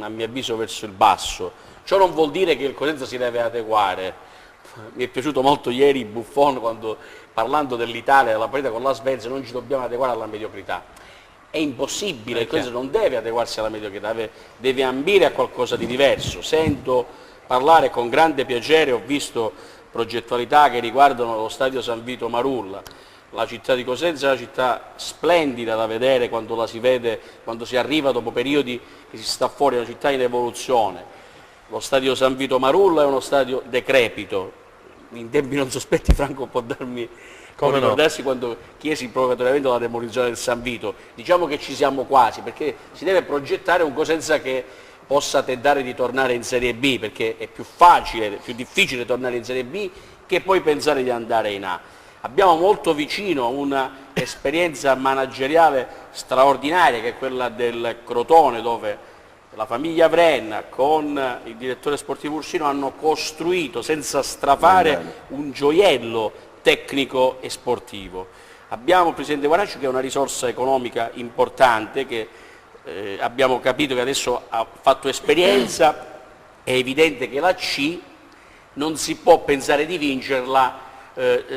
a mio avviso verso il basso. Ciò non vuol dire che il Cosenza si deve adeguare. Mi è piaciuto molto ieri Buffon quando parlando dell'Italia, della partita con la Svezia, non ci dobbiamo adeguare alla mediocrità. È impossibile, il Cosenza non deve adeguarsi alla mediocrità, deve ambire a qualcosa di diverso. Sento parlare con grande piacere, ho visto progettualità che riguardano lo stadio San Vito Marulla. La città di Cosenza è una città splendida da vedere quando la si vede, quando si arriva dopo periodi che si sta fuori, è una città in evoluzione. Lo stadio San Vito Marulla è uno stadio decrepito, in tempi non sospetti Franco può ricordarsi quando chiesi provocatoriamente la demolizione del San Vito. Diciamo che ci siamo quasi, perché si deve progettare un Cosenza che possa tentare di tornare in Serie B, perché è più facile, più difficile tornare in Serie B che poi pensare di andare in A. Abbiamo molto vicino una esperienza manageriale straordinaria che è quella del Crotone, dove la famiglia Vrenna con il direttore sportivo Ursino hanno costruito senza strafare un gioiello tecnico e sportivo. Abbiamo il presidente Guaraccio che è una risorsa economica importante, che abbiamo capito che adesso ha fatto esperienza. È evidente che la C non si può pensare di vincerla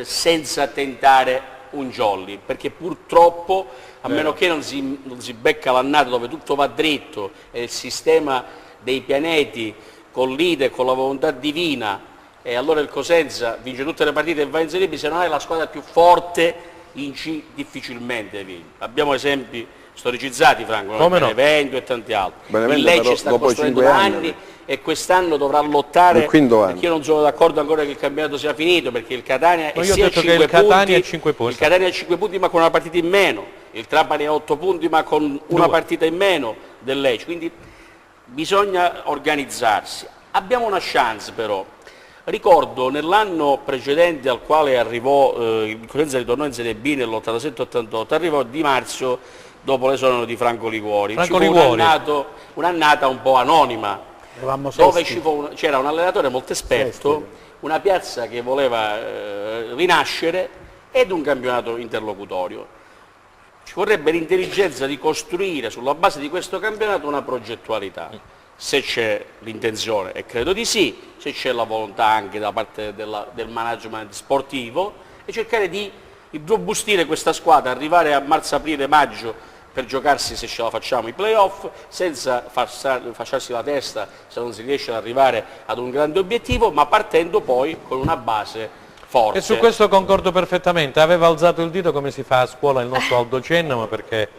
senza tentare un jolly, perché purtroppo a meno che non si becca l'annata dove tutto va dritto e il sistema dei pianeti collide con la volontà divina, e allora il Cosenza vince tutte le partite e va in Serie B, se non hai la squadra più forte in C difficilmente vince. Abbiamo esempi storicizzati, Franco, Benevento e tanti altri. Il Lecce sta costruendo da anni e quest'anno dovrà lottare, perché io non sono d'accordo ancora che il campionato sia finito, perché il Catania è sia a 5 punti, il Catania è a 5 punti ma con una partita in meno, il Trapani è a 8 punti ma con una partita in meno del Lecce, quindi bisogna organizzarsi. Abbiamo una chance però, Ricordo nell'anno precedente al quale arrivò, il Cosenza ritornò in Serie B nell'87-88, arrivò Di Marzio dopo l'esonero di Franco Liguori. Ci fu un'annata un po' anonima, dove c'era un allenatore molto esperto, una piazza che voleva rinascere ed un campionato interlocutorio. Ci vorrebbe l'intelligenza di costruire sulla base di questo campionato una progettualità, se c'è l'intenzione, e credo di sì, se c'è la volontà anche da parte del management sportivo, e cercare di robustire questa squadra, arrivare a marzo, aprile, maggio per giocarsi, se ce la facciamo, i playoff, senza fasciarsi la testa se non si riesce ad arrivare ad un grande obiettivo, ma partendo poi con una base forte. E su questo concordo perfettamente. Aveva alzato il dito, come si fa a scuola, il nostro Aldo Cennama, perché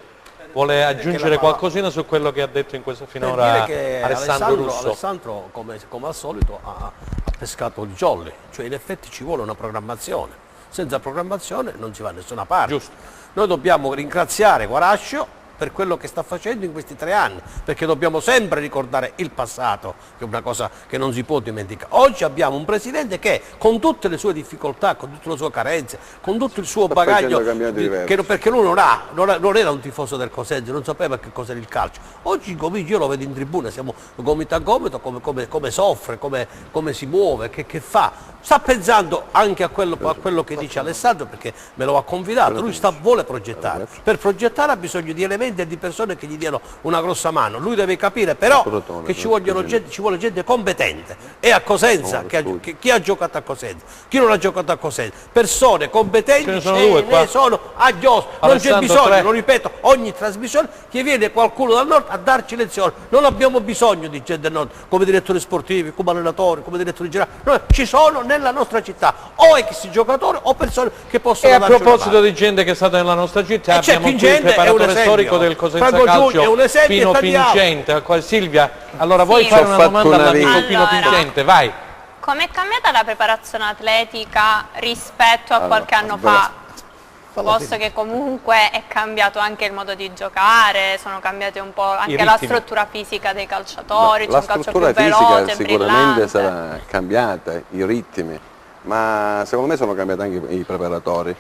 vuole aggiungere qualcosina su quello che ha detto in questo finora Alessandro Russo. Alessandro, come al solito, ha pescato il jolly, cioè in effetti ci vuole una programmazione. Senza programmazione non si va da nessuna parte. Giusto. Noi dobbiamo ringraziare Guarascio per quello che sta facendo in questi 3 anni, perché dobbiamo sempre ricordare il passato, che è una cosa che non si può dimenticare. Oggi abbiamo un presidente che, con tutte le sue difficoltà, con tutte le sue carenze, con tutto il suo bagaglio, perché lui non era un tifoso del Cosenza, non sapeva che cos'era il calcio. Oggi io lo vedo in tribuna, siamo gomito a gomito, come soffre, come si muove, che fa. Sta pensando anche a quello che dice Alessandro, perché me lo ha confidato, lui vuole progettare. Per progettare ha bisogno di elementi e di persone che gli diano una grossa mano. Lui deve capire però che ci vuole gente competente. E a Cosenza, chi ha giocato a Cosenza, chi non ha giocato a Cosenza, persone competenti ce ne sono a Ghios. Non c'è bisogno, lo ripeto, ogni trasmissione che viene qualcuno dal nord a darci lezioni. Non abbiamo bisogno di gente del nord come direttori sportivi, come allenatori, come direttori generali. Noi ci sono nella nostra città o ex giocatori o persone che possono darci una mano. E a proposito di gente che è stata nella nostra città, abbiamo qui il preparatore storico del Cosenza Calcio, Pino Pincente. Silvia, allora vuoi fare una domanda all'amico Pino Pincente? Vai. Com'è cambiata la preparazione atletica rispetto a qualche anno fa? Posto che comunque è cambiato anche il modo di giocare, sono cambiate un po' anche la struttura fisica dei calciatori, c'è un calcio più veloce, brillante. Sicuramente sarà cambiata, i ritmi, ma secondo me sono cambiati anche i preparatori,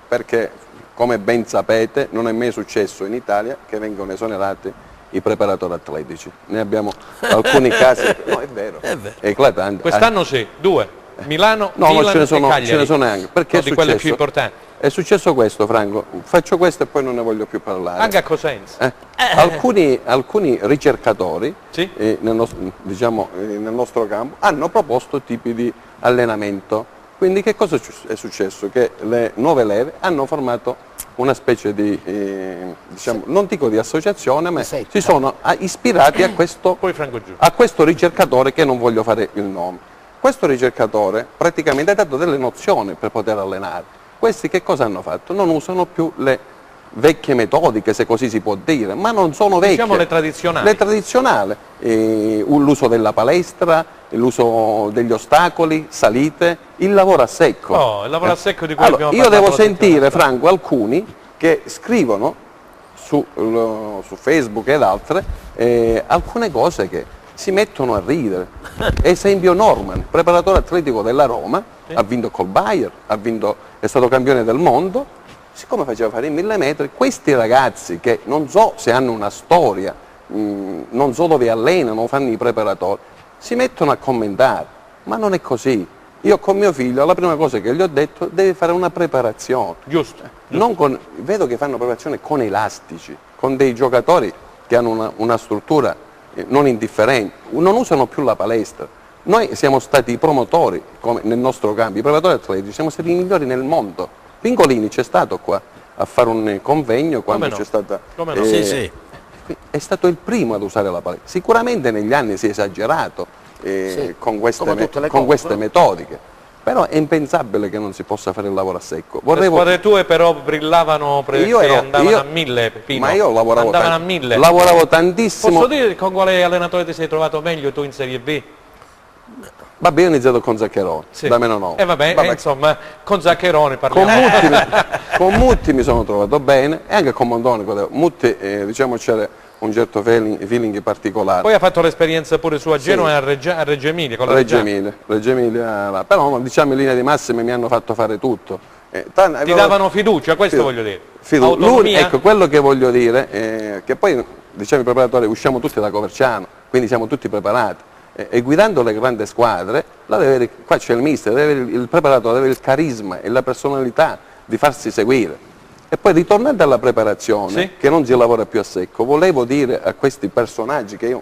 perché come ben sapete non è mai successo in Italia che vengono esonerati i preparatori atletici. Ne abbiamo alcuni casi, no è vero, eclatanti. Quest'anno sì, 2. Milano, no, Milan ce ne sono anche, perché di quelle più importanti. È successo questo, Franco, faccio questo e poi non ne voglio più parlare. Anche a Cosenza. Alcuni ricercatori sì? nel nostro campo hanno proposto tipi di allenamento. Quindi che cosa è successo? Che le nuove leve hanno formato una specie di, non dico di associazione, ma si sono ispirati a questo ricercatore che non voglio fare il nome. Questo ricercatore praticamente ha dato delle nozioni per poter allenare. Questi che cosa hanno fatto? Non usano più le vecchie metodiche, se così si può dire, ma non sono vecchie. Diciamo le tradizionali. Le tradizionali, l'uso della palestra, l'uso degli ostacoli, salite, il lavoro a secco. Oh, il lavoro a secco di cui abbiamo parlato. Io devo sentire, Franco, alcuni che scrivono su Facebook ed altre alcune cose che si mettono a ridere. Esempio Norman, preparatore atletico della Roma, ha vinto col Bayern, è stato campione del mondo, siccome faceva fare i 1000 metri, questi ragazzi che non so se hanno una storia, non so dove allenano, fanno i preparatori, si mettono a commentare, ma non è così. Io con mio figlio la prima cosa che gli ho detto, deve fare una preparazione. Giusto. Vedo che fanno preparazione con elastici, con dei giocatori che hanno una struttura non indifferente, non usano più la palestra. Noi siamo stati i promotori, come nel nostro campo, i preparatori atletici, siamo stati i migliori nel mondo. Pingolini c'è stato qua a fare un convegno quando c'è stata... È stato il primo ad usare la palestra. Sicuramente negli anni si è esagerato con queste metodiche. Però è impensabile che non si possa fare il lavoro a secco. Le squadre tue però brillavano perché andavano a 1000, Pino. Ma io lavoravo, a 1000. Lavoravo tantissimo. Posso dire con quale allenatore ti sei trovato meglio tu in Serie B? Va bene, ho iniziato con Zaccheroni, Sì. da meno 9. Vabbè, insomma, con Zaccheroni parliamo. Con Mutti mi sono trovato bene e anche con Mondonico. Mutti, diciamo, c'era un certo feeling particolare. Poi ha fatto l'esperienza pure su a Genova e a Reggio Emilia. Con la Reggio Emilia, però diciamo in linea di massima mi hanno fatto fare tutto. Ti davano fiducia, questo voglio dire. Ecco, quello che voglio dire, che poi diciamo i preparatori usciamo tutti da Coverciano, quindi siamo tutti preparati. E guidando le grandi squadre, qua c'è il mister, il preparatore deve avere il carisma e la personalità di farsi seguire. E poi ritornando alla preparazione, che non si lavora più a secco, volevo dire a questi personaggi che io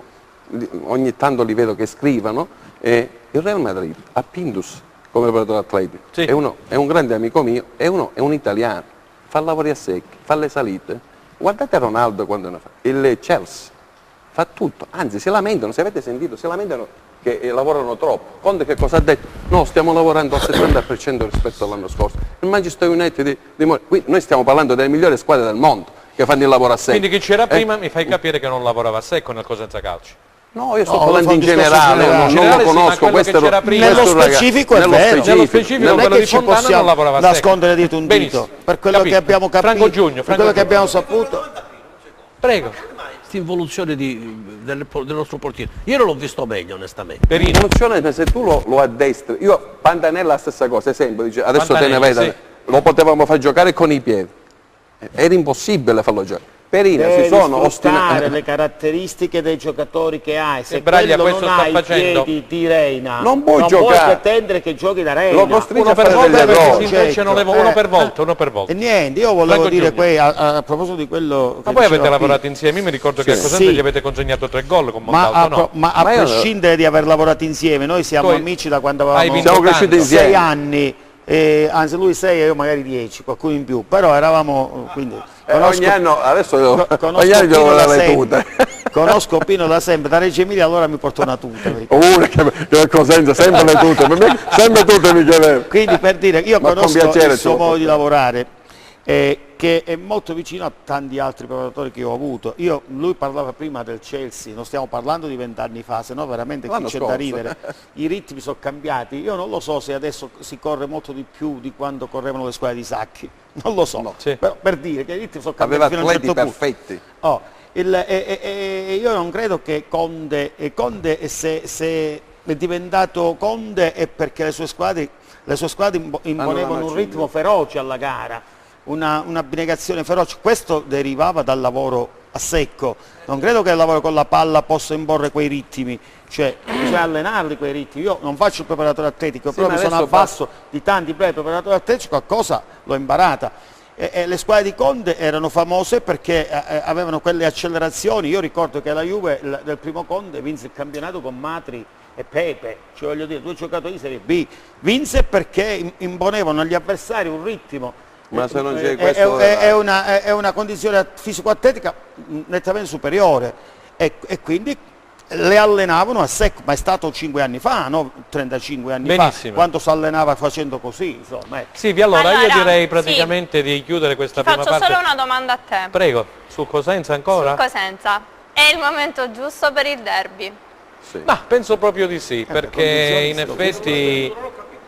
ogni tanto li vedo che scrivono, il Real Madrid ha Pindus come preparatore atletico, è un grande amico mio, è un italiano, fa lavori a secchi, fa le salite. Guardate Ronaldo quando ne fa, il Chelsea. Fa tutto, anzi si lamentano, se avete sentito, si lamentano che lavorano troppo. Conte che cosa ha detto? No, stiamo lavorando al 70% rispetto all'anno scorso. Il Manchester United qui noi stiamo parlando delle migliori squadre del mondo che fanno il lavoro a secco. Quindi chi c'era prima mi fai capire che non lavorava a secco nel Cosenza Calcio. No, io sto parlando in generale, non lo conosco, questo nello specifico è vero. Nello specifico non è quello che di ci Fontana possiamo non lavorava a secco. nascondere dietro un dito, per quello che abbiamo capito, Franco Giugno, per quello che abbiamo saputo. Prego. Questa involuzione del nostro portiere, io non l'ho visto meglio onestamente. Involuzione, se tu lo addestri, io Pantanella la stessa cosa, esempio, dice, adesso Pantanella, te ne vedi, lo potevamo far giocare con i piedi, era impossibile farlo giocare. Perina si sono ostinati. Le caratteristiche dei giocatori che hai, se Braglia quello questo non sta ha i facendo. piedi di Reina, Non puoi giocare. pretendere che giochi da Reina. Lo costringe Uno a per fare volta degli perché errori. si intrecciano uno per volta, uno per E volta. niente, io volevo Franco dire Giugno. a proposito di quello che Ma voi avete diceva lavorato qui, insieme, io mi ricordo che a Cosenza Sì. gli avete consegnato 3 gol con ma Montalto, no? ma a prescindere di aver lavorato insieme, noi siamo Poi amici da quando hai avevamo vinto Siamo cresciuti tanto. insieme. 6 anni, anzi lui 6 e io magari 10, qualcuno in più, però eravamo, quindi Ogni anno, adesso conosco ogni anno Pino gioco da le tute. sempre, conosco Pino da sempre, da Reggio Emilia allora mi porto una tuta. Che Cosenza, sempre le tute, per me, sempre tutte mi chiedevano. Quindi per dire, io Ma con conosco piacere il suo ce lo modo di porto. lavorare, che è molto vicino a tanti altri preparatori che ho avuto. Lui parlava prima del Chelsea, non stiamo parlando di 20 anni fa, se no veramente qui L'anno c'è da scorso. ridere. I ritmi sono cambiati, io non lo so se adesso si corre molto di più di quando correvano le squadre di Sacchi, non lo so, Sì. però per dire che i ritmi sono cambiati Aveva fino a un atleti certo punto. perfetti. Io non credo che Conte se è diventato Conte è perché le sue squadre imponevano un ritmo feroce alla gara, un'abnegazione feroce. Questo derivava dal lavoro a secco. Non credo che il lavoro con la palla possa imporre quei ritmi, cioè bisogna allenarli quei ritmi. Io non faccio il preparatore atletico, Sì, però mi ma sono adesso abbasso di tanti bravi preparatori atletici, qualcosa l'ho imparata. E le squadre di Conte erano famose perché avevano quelle accelerazioni. Io ricordo che la Juve del primo Conte vinse il campionato con Matri e Pepe, cioè voglio dire 2 giocatori di Serie B. Vinse perché imponevano agli avversari un ritmo. Ma se non c'è questo... È una condizione fisico-atletica nettamente superiore e quindi le allenavano a secco, ma è stato 5 anni fa, no? 35 anni Benissimo. fa, quando si allenava facendo così, insomma. Silvia, allora io Allora, direi praticamente di chiudere questa prima Faccio parte. solo una domanda a te. Prego, su Cosenza ancora? Su Cosenza. È il momento giusto per il derby? Sì. Ma penso proprio di sì, perché in effetti...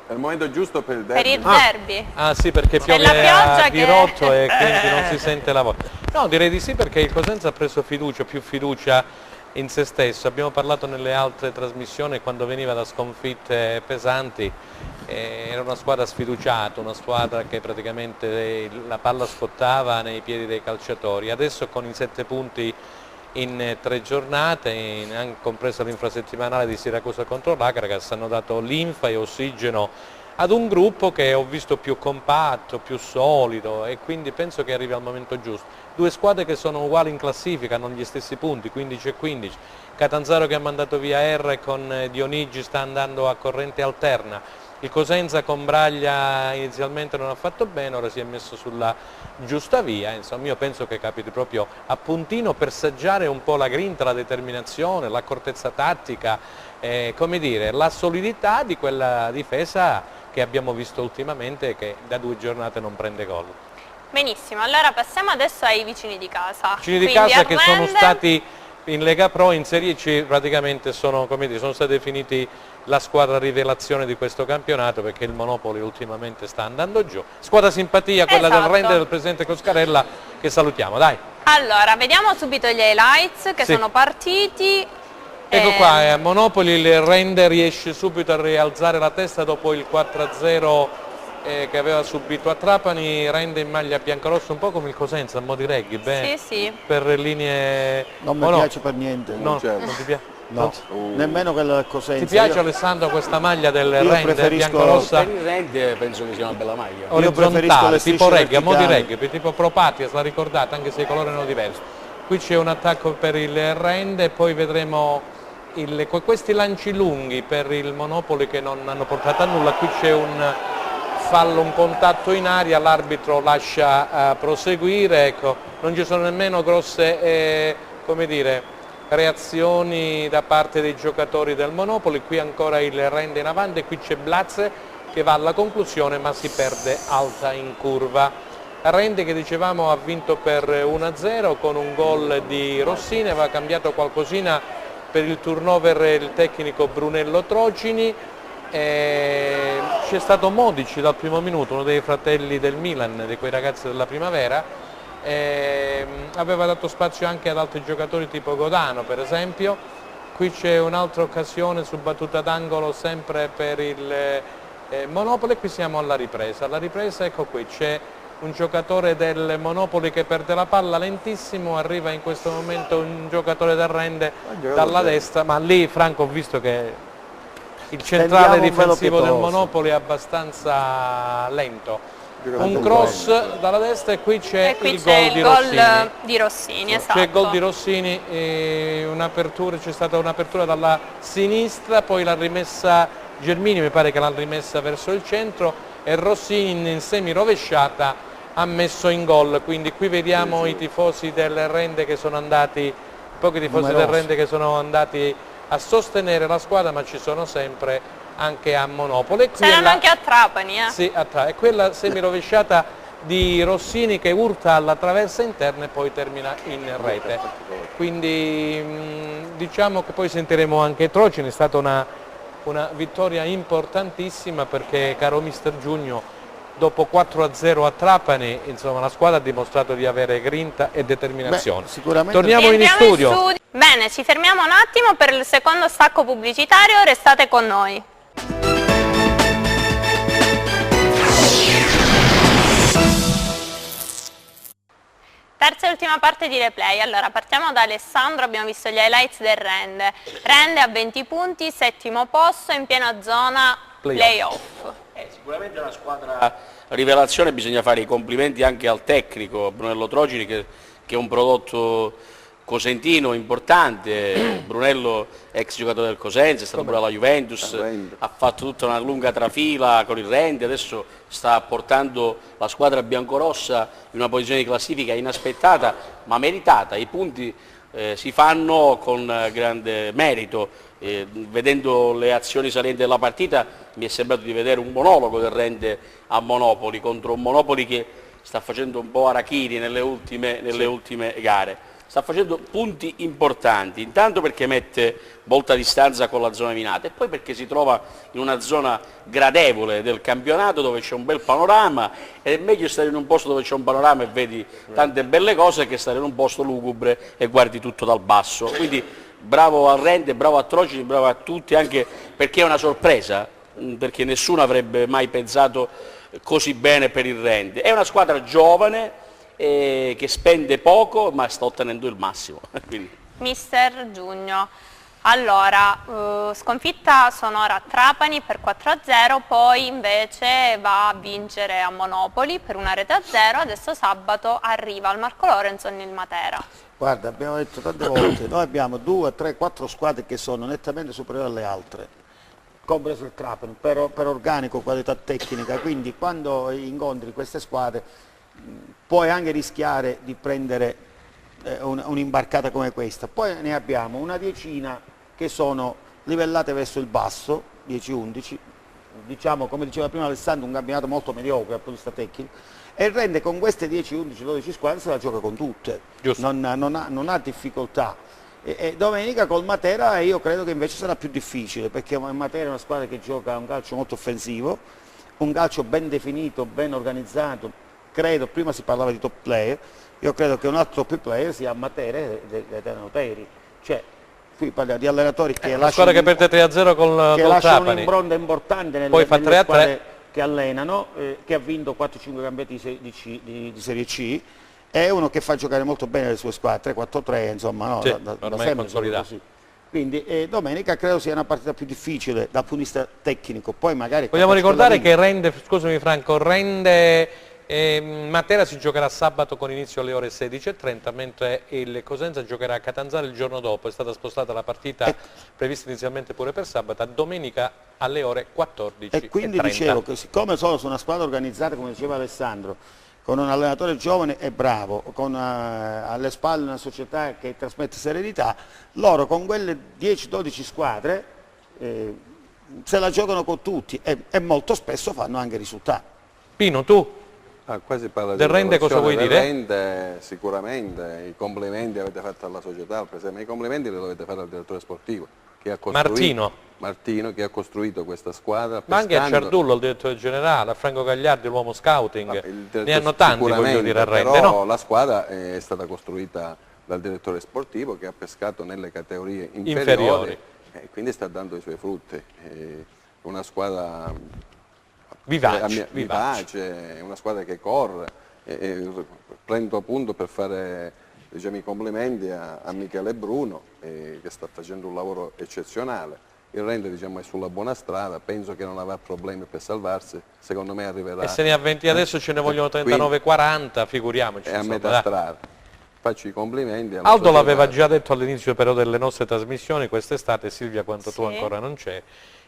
È il momento giusto per il Per il derby. derby? Ah sì, perché C'è piove la pioggia a che- dirotto e quindi non si sente la voce. No, direi di sì perché il Cosenza ha preso fiducia, più fiducia in se stesso. Abbiamo parlato nelle altre trasmissioni quando veniva da sconfitte pesanti, era una squadra sfiduciata, una squadra che praticamente la palla scottava nei piedi dei calciatori. Adesso con i 7 punti in 3 giornate, anche compreso l'infrasettimanale di Siracusa contro l'Akragas, hanno dato linfa e ossigeno ad un gruppo che ho visto più compatto, più solido e quindi penso che arrivi al momento giusto. 2 squadre che sono uguali in classifica, hanno gli stessi punti, 15 e 15. Catanzaro che ha mandato via R con Dionigi sta andando a corrente alterna. Il Cosenza con Braglia inizialmente non ha fatto bene, ora si è messo sulla giusta via, insomma io penso che capiti proprio a puntino per saggiare un po' la grinta, la determinazione, l'accortezza tattica, come dire, la solidità di quella difesa che abbiamo visto ultimamente che da 2 giornate non prende gol. Benissimo, allora passiamo adesso ai vicini di casa. Vicini di Quindi casa che sono Arrende- stati in Lega Pro, in Serie C praticamente sono, come dire, sono stati definiti la squadra rivelazione di questo campionato, perché il Monopoli ultimamente sta andando giù. Squadra simpatia, quella del render del presidente Coscarella, che salutiamo, dai. Allora, vediamo subito gli highlights che sono partiti. Ecco qua, Monopoli, il render riesce subito a rialzare la testa dopo il 4-0 che aveva subito a Trapani, rende in maglia biancorossa un po' come il Cosenza, a mo' di rugby, per linee... Non mi piace per niente. Non ti piace? No, nemmeno quella del Cosenza. Ti piace, Alessandro, questa maglia del render biancorossa? Per il render penso che sia una bella maglia. Orizzontale, tipo rugby, a mo' di rugby, tipo Pro Patria, la ricordate, anche se i colori erano diversi. Qui c'è un attacco per il render e poi vedremo questi lanci lunghi per il Monopoli che non hanno portato a nulla. Qui c'è un fallo, un contatto in aria, l'arbitro lascia proseguire, ecco, non ci sono nemmeno grosse come dire, reazioni da parte dei giocatori del Monopoli. Qui ancora il rende in avanti, qui c'è Blazze che va alla conclusione ma si perde alta in curva. Rende, che dicevamo, ha vinto per 1-0 con un gol di Rossini, aveva cambiato qualcosina per il turnover il tecnico Brunello Trocini. C'è stato Modici dal primo minuto, uno dei fratelli del Milan, di quei ragazzi della primavera, aveva dato spazio anche ad altri giocatori tipo Godano per esempio. Qui c'è un'altra occasione su battuta d'angolo sempre per il Monopoli. Qui siamo alla ripresa, ecco qui c'è un giocatore del Monopoli che perde la palla lentissimo, arriva in questo momento un giocatore del rende dalla destra, ma lì Franco ho visto che il centrale difensivo del Monopoli è abbastanza lento. Un cross dalla destra e qui c'è il gol di Rossini. Esatto. C'è il gol di Rossini, c'è stata un'apertura dalla sinistra, poi l'ha rimessa Germini, mi pare che l'ha rimessa verso il centro, e Rossini in semi rovesciata ha messo in gol. Quindi qui vediamo i tifosi del Rende che sono andati, pochi tifosi del Rende che sono andati a sostenere la squadra, ma ci sono sempre anche a Monopoli. C'erano anche a Trapani. Sì, a Trapani. E quella semirovesciata di Rossini che urta alla traversa interna e poi termina in rete. Quindi diciamo che poi sentiremo anche Trocini. È stata una vittoria importantissima perché, caro mister Giugno, dopo 4-0 a Trapani, insomma, la squadra ha dimostrato di avere grinta e determinazione. Sicuramente. Torniamo in studio. Bene, ci fermiamo un attimo per il secondo stacco pubblicitario, restate con noi. Terza e ultima parte di replay. Allora, partiamo da Alessandro, abbiamo visto gli highlights del Rende. Rende a 20 punti, settimo posto, in piena zona playoff. Sicuramente è una squadra rivelazione, bisogna fare i complimenti anche al tecnico Brunello Trocini che è un prodotto cosentino importante. Brunello, ex giocatore del Cosenza, è stato pure alla Juventus, ha fatto tutta una lunga trafila con il Rende, adesso sta portando la squadra biancorossa in una posizione di classifica inaspettata ma meritata. I punti si fanno con grande merito. Vedendo le azioni salienti della partita mi è sembrato di vedere un monologo del Rende a Monopoli, contro un Monopoli che sta facendo un po' arachiri nelle ultime gare. Sta facendo punti importanti, intanto perché mette molta distanza con la zona minata e poi perché si trova in una zona gradevole del campionato dove c'è un bel panorama, ed è meglio stare in un posto dove c'è un panorama e vedi tante belle cose che stare in un posto lugubre e guardi tutto dal basso. Quindi bravo al Rende, bravo a Trocini, bravo a tutti, anche perché è una sorpresa, perché nessuno avrebbe mai pensato così bene per il Rende. È una squadra giovane che spende poco ma sta ottenendo il massimo. Mister Giugno, allora sconfitta sonora a Trapani per 4-0, poi invece va a vincere a Monopoli per 1-0, adesso sabato arriva al Marco Lorenzo nel Matera. Guarda, abbiamo detto tante volte, noi abbiamo 2, 3, 4 squadre che sono nettamente superiori alle altre, compreso il Trapani, per organico, qualità tecnica, quindi quando incontri queste squadre puoi anche rischiare di prendere un'imbarcata come questa. Poi ne abbiamo una decina che sono livellate verso il basso, 10-11, diciamo, come diceva prima Alessandro, un campionato molto mediocre dal punto di vista tecnico, e il Rende con queste 10, 11, 12 squadre se la gioca con tutte, non ha difficoltà. Domenica col Matera io credo che invece sarà più difficile, perché Matera è una squadra che gioca un calcio molto offensivo, un calcio ben definito, ben organizzato. Credo, prima si parlava di top player, io credo che un altro top player sia Matera dei Tenoteri, cioè qui parliamo di allenatori che una squadra che perde 3-0 col Trapani, un'impronta importante nelle squadre che allenano, che ha vinto 4-5 campionati di Serie C, è uno che fa giocare molto bene le sue squadre, 3-4-3, insomma, no? Sì, da ormai è consolidato. Quindi domenica credo sia una partita più difficile dal punto di vista tecnico. Poi magari vogliamo ricordare che Rende, scusami Franco, Matera si giocherà sabato con inizio alle ore 16:30, mentre il Cosenza giocherà a Catanzaro il giorno dopo. È stata spostata la partita prevista inizialmente pure per sabato, a domenica alle ore 14:30. E quindi dicevo che siccome sono su una squadra organizzata, come diceva Alessandro, con un allenatore giovane e bravo, con alle spalle una società che trasmette serenità, loro con quelle 10-12 squadre se la giocano con tutti e molto spesso fanno anche risultati. Pino, tu? Qua si parla del Rende, cosa vuoi dire? Rende, sicuramente, i complimenti avete fatto alla società, per esempio, i complimenti li dovete fare al direttore sportivo, che ha costruito, Martino, che ha costruito questa squadra. Ma anche a Ciardullo, il direttore generale, a Franco Gagliardi, l'uomo scouting, ne hanno tanti, voglio dire, a Rende. Però no? la squadra è stata costruita dal direttore sportivo, che ha pescato nelle categorie inferiori. E quindi sta dando i suoi frutti. Una squadra vivace, una squadra che corre. Prendo appunto per fare, diciamo, i complimenti a Michele Bruno, che sta facendo un lavoro eccezionale. Il Rende, diciamo, è sulla buona strada, penso che non avrà problemi per salvarsi, secondo me arriverà. E se ne ha 20 adesso, ce ne vogliono 39-40, figuriamoci. È a metà strada. Faccio i complimenti. Aldo l'aveva già detto all'inizio però delle nostre trasmissioni quest'estate, Silvia, quanto tu ancora non c'è,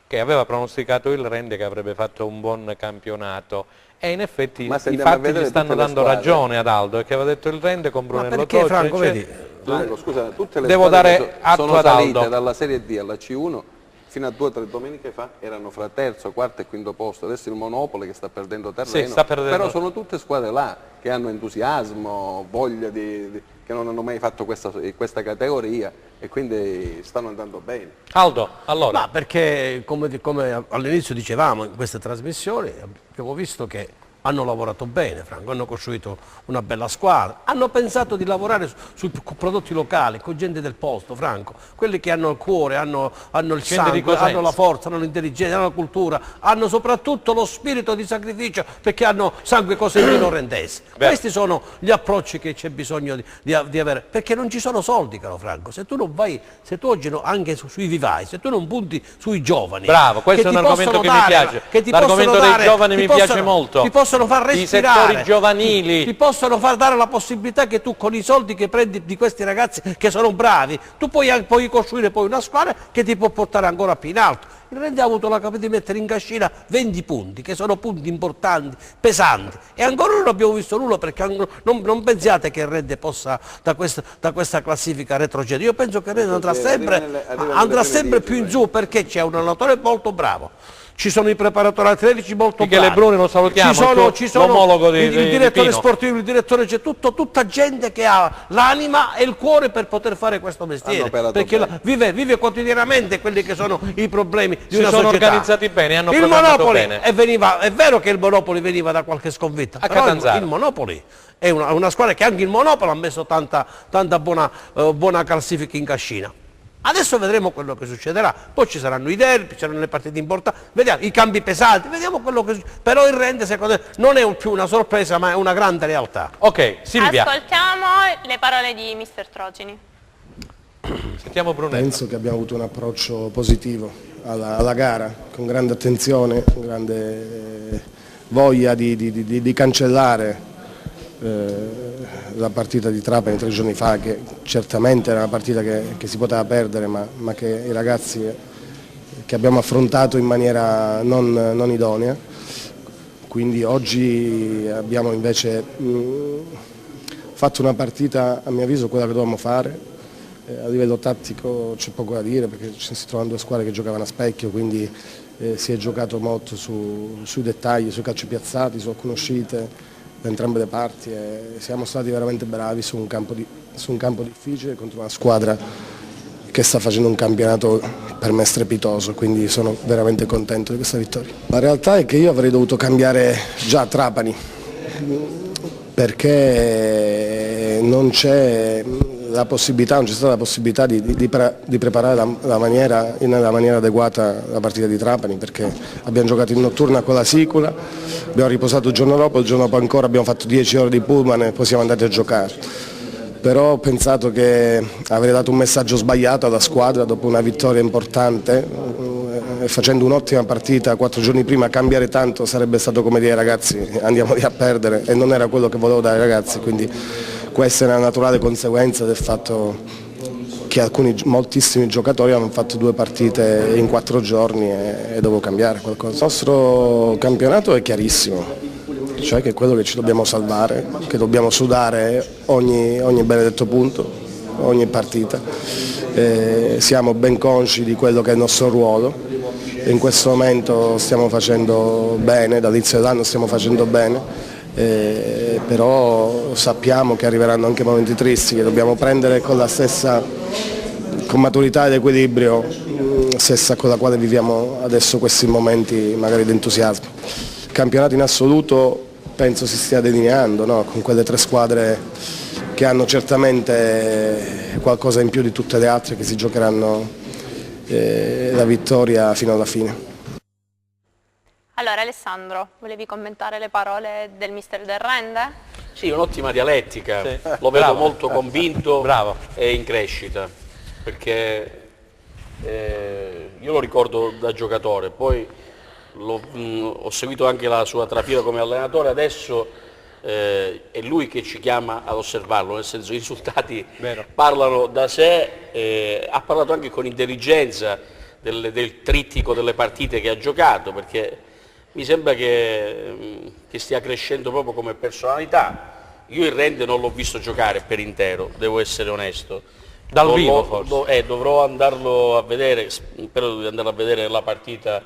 che aveva pronosticato il Rende che avrebbe fatto un buon campionato, e in effetti i fatti gli stanno dando ragione ad Aldo, che aveva detto il Rende con Brunello Tocci. Franco, vedi? Franco, scusa, tutte le devo dare atto sono ad salite Aldo dalla Serie D alla C1 fino a 2 o 3 domeniche fa erano fra terzo, quarto e quinto posto. Adesso il Monopoli che sta perdendo terreno, però sono tutte squadre là che hanno entusiasmo, voglia che non hanno mai fatto questa categoria, e quindi stanno andando bene. Aldo, allora? Ma perché come all'inizio dicevamo in queste trasmissioni, abbiamo visto che hanno lavorato bene, Franco, hanno costruito una bella squadra, hanno pensato di lavorare sui prodotti locali, con gente del posto, Franco, quelli che hanno il cuore, hanno il sangue, hanno la forza, hanno l'intelligenza, hanno la cultura, hanno soprattutto lo spirito di sacrificio, perché hanno sangue cosentino rendese. Questi sono gli approcci che c'è bisogno di avere, perché non ci sono soldi, caro Franco, se tu non vai, se tu oggi anche sui vivai, se tu non punti sui giovani. Bravo, questo è un argomento che mi piace, l'argomento dei giovani mi piace molto. Possono far respirare, i settori giovanili, ti possono far dare la possibilità che tu con i soldi che prendi di questi ragazzi che sono bravi, tu puoi costruire poi una squadra che ti può portare ancora più in alto. Il Rende ha avuto la capacità di mettere in cascina 20 punti, che sono punti importanti, pesanti, e ancora non abbiamo visto nulla, perché non pensiate che il Rende possa da questa classifica retrocedere. Io penso che il Rende andrà sempre più in su, perché c'è un allenatore molto bravo. Ci sono i preparatori atletici molto bravi. Michele Bruni, lo salutiamo, ci sono l'omologo il direttore Pino. sportivo, il direttore, c'è tutta gente che ha l'anima e il cuore per poter fare questo mestiere, perché vive quotidianamente quelli che sono i problemi di una società. Si sono organizzati bene, hanno programmato bene. È vero che il Monopoli veniva da qualche sconfitta, però il Monopoli è una squadra che anche il Monopoli ha messo tanta buona classifica in cascina. Adesso vedremo quello che succederà, poi ci saranno i derby, ci saranno le partite importanti, vediamo i cambi pesanti, vediamo quello che succederà. Però il Rende secondo me non è più una sorpresa, ma è una grande realtà. Ok, Silvia. Ascoltiamo le parole di mister Trocini. Sentiamo Brunello. Penso che abbiamo avuto un approccio positivo alla gara, con grande attenzione, con grande voglia di cancellare la partita di Trapani 3 giorni fa, che certamente era una partita che si poteva perdere, ma che i ragazzi che abbiamo affrontato in maniera non idonea. Quindi oggi abbiamo invece fatto una partita, a mio avviso, quella che dovevamo fare. A livello tattico c'è poco da dire, perché ci si trovano 2 squadre che giocavano a specchio, quindi si è giocato molto sui dettagli, sui calci piazzati, su alcune uscite da entrambe le parti, e siamo stati veramente bravi su un campo difficile contro una squadra che sta facendo un campionato per me strepitoso, quindi sono veramente contento di questa vittoria. La realtà è che io avrei dovuto cambiare già Trapani, perché non c'è la possibilità, non c'è stata la possibilità di preparare nella maniera adeguata la partita di Trapani, perché abbiamo giocato in notturna con la Sicula, abbiamo riposato il giorno dopo ancora abbiamo fatto 10 ore di pullman e poi siamo andati a giocare. Però ho pensato che avrei dato un messaggio sbagliato alla squadra dopo una vittoria importante, e facendo un'ottima partita 4 giorni prima cambiare tanto sarebbe stato come dire ai ragazzi andiamo lì a perdere, e non era quello che volevo dare ai ragazzi, quindi questa è una naturale conseguenza del fatto che moltissimi giocatori hanno fatto 2 partite in 4 giorni e dovevo cambiare qualcosa. Il nostro campionato è chiarissimo, cioè che è quello che ci dobbiamo salvare, che dobbiamo sudare ogni benedetto punto, ogni partita. Siamo ben consci di quello che è il nostro ruolo e in questo momento stiamo facendo bene, dall'inizio dell'anno stiamo facendo bene, però sappiamo che arriveranno anche momenti tristi che dobbiamo prendere con maturità ed equilibrio, stessa con la quale viviamo adesso questi momenti magari di entusiasmo. Il campionato in assoluto penso si stia delineando, no? Con quelle 3 squadre che hanno certamente qualcosa in più di tutte le altre, che si giocheranno la vittoria fino alla fine. Allora Alessandro, volevi commentare le parole del mister Del Rende? Sì, un'ottima dialettica, sì. Lo vedo Bravo. molto convinto Bravo. e in crescita, perché io lo ricordo da giocatore, poi ho seguito anche la sua trafila come allenatore, adesso è lui che ci chiama ad osservarlo, nel senso i risultati parlano da sé, ha parlato anche con intelligenza del trittico delle partite che ha giocato, perché mi sembra che stia crescendo proprio come personalità. Io il Rende non l'ho visto giocare per intero, devo essere onesto. Dal vivo forse? Dovrò andarlo a vedere, spero di andarlo a vedere nella partita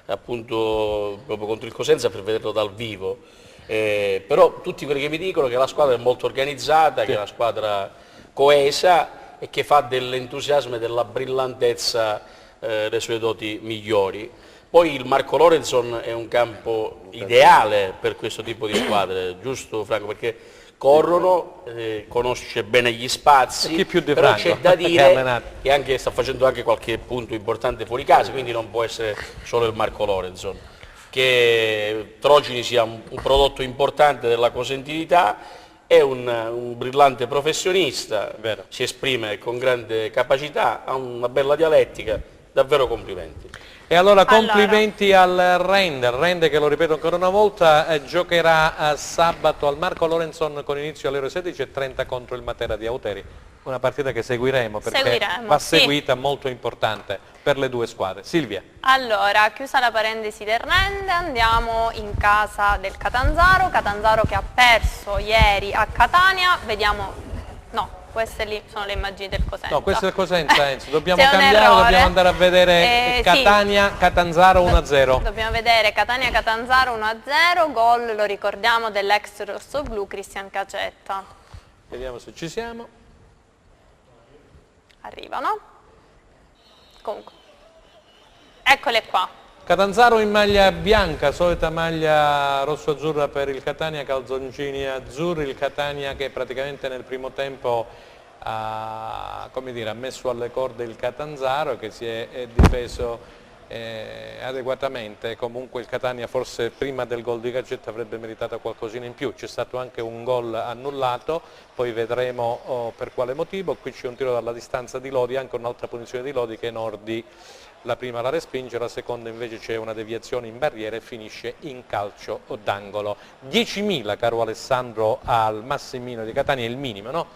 appunto proprio contro il Cosenza per vederlo dal vivo. Però tutti quelli che mi dicono che la squadra è molto organizzata, che è una squadra coesa e che fa dell'entusiasmo e della brillantezza le sue doti migliori. Poi il Marco Lorenzo è un campo ideale per questo tipo di squadre, giusto Franco? Perché corrono, conosce bene gli spazi, però c'è da dire che anche, sta facendo anche qualche punto importante fuori casa, quindi non può essere solo il Marco Lorenzo. Che Trogini sia un prodotto importante della cosentinità, è un brillante professionista, si esprime con grande capacità, ha una bella dialettica, davvero complimenti. E allora complimenti al Rende che, lo ripeto ancora una volta, giocherà sabato al Marco Lorenzo con inizio alle ore 16:30 contro il Matera di Auteri. Una partita che seguiremo perché va seguita, molto importante per le 2 squadre. Silvia. Allora, chiusa la parentesi del Rende, andiamo in casa del Catanzaro che ha perso ieri a Catania, vediamo, no, queste lì sono le immagini del Cosenza. No, questo è il Cosenza, Enzo, dobbiamo cambiare, dobbiamo andare a vedere Catania-Catanzaro 1-0. Dobbiamo vedere Catania-Catanzaro 1-0, gol, lo ricordiamo, dell'ex rossoblu Cristian Cacetta. Vediamo se ci siamo. Arrivano. Comunque, eccole qua. Catanzaro in maglia bianca, solita maglia rosso-azzurra per il Catania, calzoncini azzurri, il Catania che praticamente nel primo tempo ha messo alle corde il Catanzaro, che si è difeso adeguatamente. Comunque il Catania forse prima del gol di Cacetta avrebbe meritato qualcosina in più, c'è stato anche un gol annullato, poi vedremo per quale motivo. Qui c'è un tiro dalla distanza di Lodi, anche un'altra punizione di Lodi che Nordi la prima la respinge, la seconda invece c'è una deviazione in barriera e finisce in calcio d'angolo. 10.000 caro Alessandro al Massimino di Catania, è il minimo, no?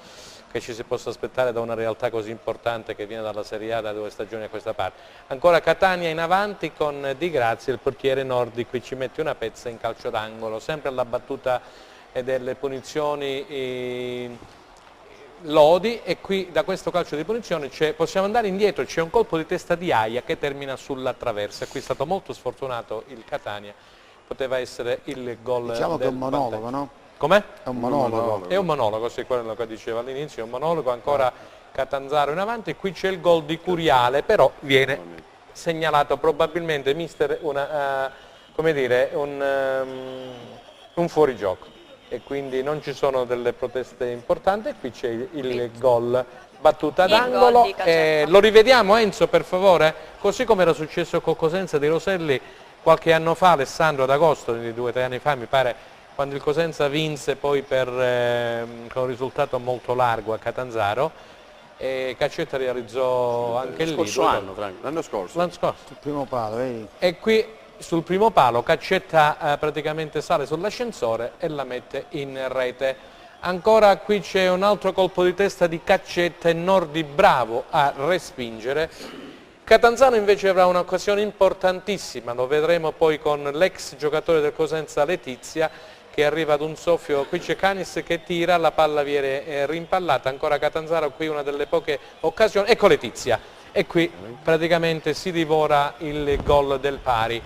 Che ci si possa aspettare da una realtà così importante che viene dalla Serie A da 2 stagioni a questa parte. Ancora Catania in avanti con Di Grazia, il portiere Nordi qui ci mette una pezza in calcio d'angolo, sempre alla battuta delle punizioni Lodi, e qui da questo calcio di punizione possiamo andare indietro, c'è un colpo di testa di Aia che termina sulla traversa. Qui è stato molto sfortunato il Catania, poteva essere il gol diciamo che è un monologo, no? Com'è? È un monologo. È un monologo, sì, quello che diceva all'inizio, è un monologo. Ancora Catanzaro in avanti, qui c'è il gol di Curiale, però viene segnalato probabilmente, mister, un fuorigioco, e quindi non ci sono delle proteste importanti. Qui c'è il gol, battuta d'angolo, lo rivediamo Enzo per favore, così come era successo con Cosenza di Roselli qualche anno fa, Alessandro, ad agosto di 2 o 3 anni fa mi pare, quando il Cosenza vinse poi con un risultato molto largo a Catanzaro, e Caccetta realizzò anche lì l'anno scorso. Sul primo palo, vedi? E qui sul primo palo Caccetta praticamente sale sull'ascensore e la mette in rete. Ancora qui c'è un altro colpo di testa di Caccetta e Nordi bravo a respingere. Catanzaro invece avrà un'occasione importantissima, lo vedremo poi con l'ex giocatore del Cosenza Letizia, che arriva ad un soffio. Qui c'è Canis che tira, la palla viene rimpallata, ancora Catanzaro, qui una delle poche occasioni, ecco Letizia, e qui praticamente si divora il gol del pari.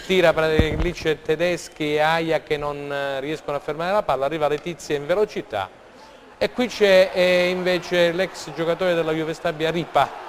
Tira, lì c'è Tedeschi e Aia che non riescono a fermare la palla, arriva Letizia in velocità, e qui c'è invece l'ex giocatore della Juve Stabia Ripa.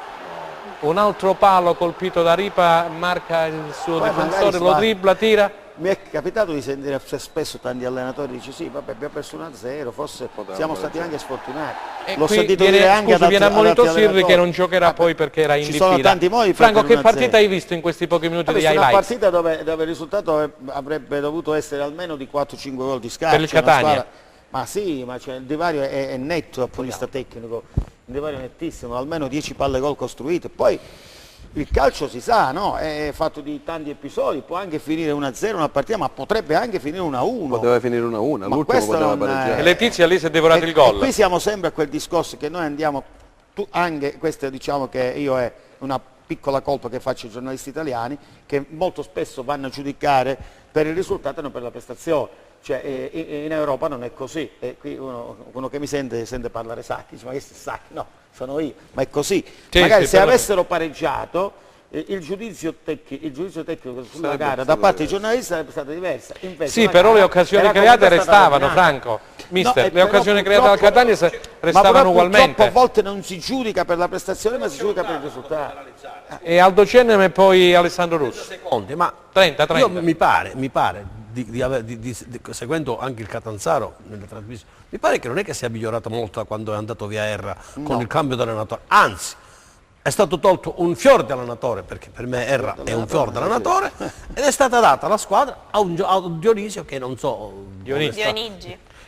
Un altro palo colpito da Ripa, marca il suo difensore, lo dribbla, tira. Mi è capitato di sentire spesso tanti allenatori dice sì, vabbè, abbiamo perso 1-0, forse siamo stati anche sfortunati. L'ho sentito dire anche ad altri, viene ammonito Sirri che non giocherà poi perché era in ci diffida. Sono tanti modi. Franco, che partita hai visto in questi pochi minuti di highlights? Una partita dove il risultato avrebbe dovuto essere almeno di 4-5 gol di scarto. Per il Catania. Ma sì, ma il divario è netto dal punto di vista tecnico, un divario nettissimo, almeno 10 palle gol costruite. Poi il calcio si sa, no? È fatto di tanti episodi, può anche finire 1-0 una partita, ma potrebbe anche finire 1-1. Poteva finire 1-1, l'ultimo poteva pareggiare. E Letizia lì si è devorato il gol. E qui siamo sempre a quel discorso che noi andiamo, anche questo diciamo che io è una piccola colpa che faccio ai giornalisti italiani, che molto spesso vanno a giudicare per il risultato e non per la prestazione. Cioè, in Europa non è così, e qui uno che mi sente parlare Sacchi, dice ma che sei Sacchi? No, sono io, ma è così. Sì, magari sì, se avessero pareggiato il giudizio tecnico sulla gara da parte dei giornalisti sarebbe stato diverso. Sì, però le occasioni create restavano, Franco. Mister, No, le occasioni create dal Catania restavano ugualmente. A volte non si giudica per la prestazione, ma si giudica per il risultato. E Aldo Cenem e poi Alessandro Russo. Secondi, ma 30. io mi pare seguendo anche il Catanzaro nella trasmissione, mi pare che non è che sia migliorato molto da quando è andato via Erra con il cambio di allenatore, anzi è stato tolto un fior di allenatore, perché per me Erra è un fior di allenatore, ed è stata data la squadra a un Dionisio che non so,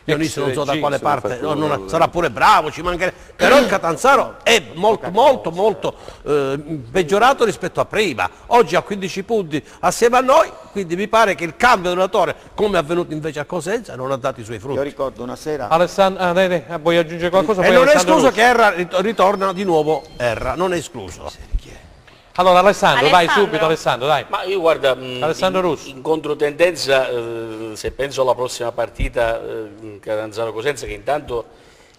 Dionisio non so da quale parte, sarà pure bravo, ci mancherebbe, però il Catanzaro è molto peggiorato rispetto a prima. Oggi ha 15 punti assieme a noi, quindi mi pare che il cambio di allenatore, come è avvenuto invece a Cosenza, non ha dato i suoi frutti. Io ricordo una sera... Alessandro, vuoi aggiungere qualcosa? E non è escluso che Erra ritorna di nuovo, non è escluso. Allora Alessandro, vai subito Alessandro, dai. Ma io guarda, Alessandro Russo. in controtendenza, se penso alla prossima partita Catanzaro-Cosenza, che intanto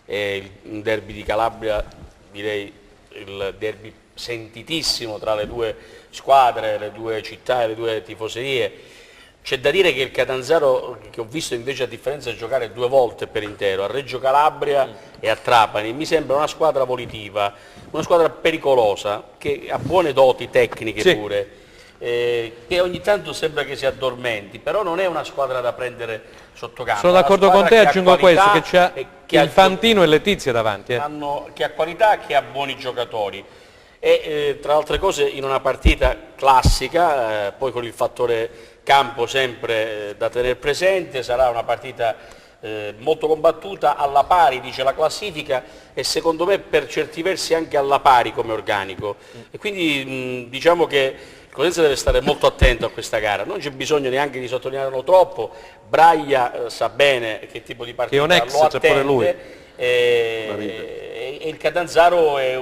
è un derby di Calabria, direi il derby sentitissimo tra le due squadre, le due città e le due tifoserie. C'è da dire che il Catanzaro, che ho visto invece a differenza giocare 2 volte per intero, a Reggio Calabria e a Trapani, mi sembra una squadra volitiva, una squadra pericolosa, che ha buone doti tecniche pure, che ogni tanto sembra che si addormenti, però non è una squadra da prendere sotto campo. Sono d'accordo con te, aggiungo questo, che c'è Infantino e Letizia davanti. Che ha qualità, che ha buoni giocatori. E tra altre cose in una partita classica, poi con il fattore campo sempre da tenere presente, sarà una partita molto combattuta, alla pari dice la classifica, e secondo me per certi versi anche alla pari come organico, e quindi diciamo che il Cosenza deve stare molto attento a questa gara, non c'è bisogno neanche di sottolinearlo troppo. Braglia sa bene che tipo di partita che è un ex, lo attende, pure lui. E il Catanzaro è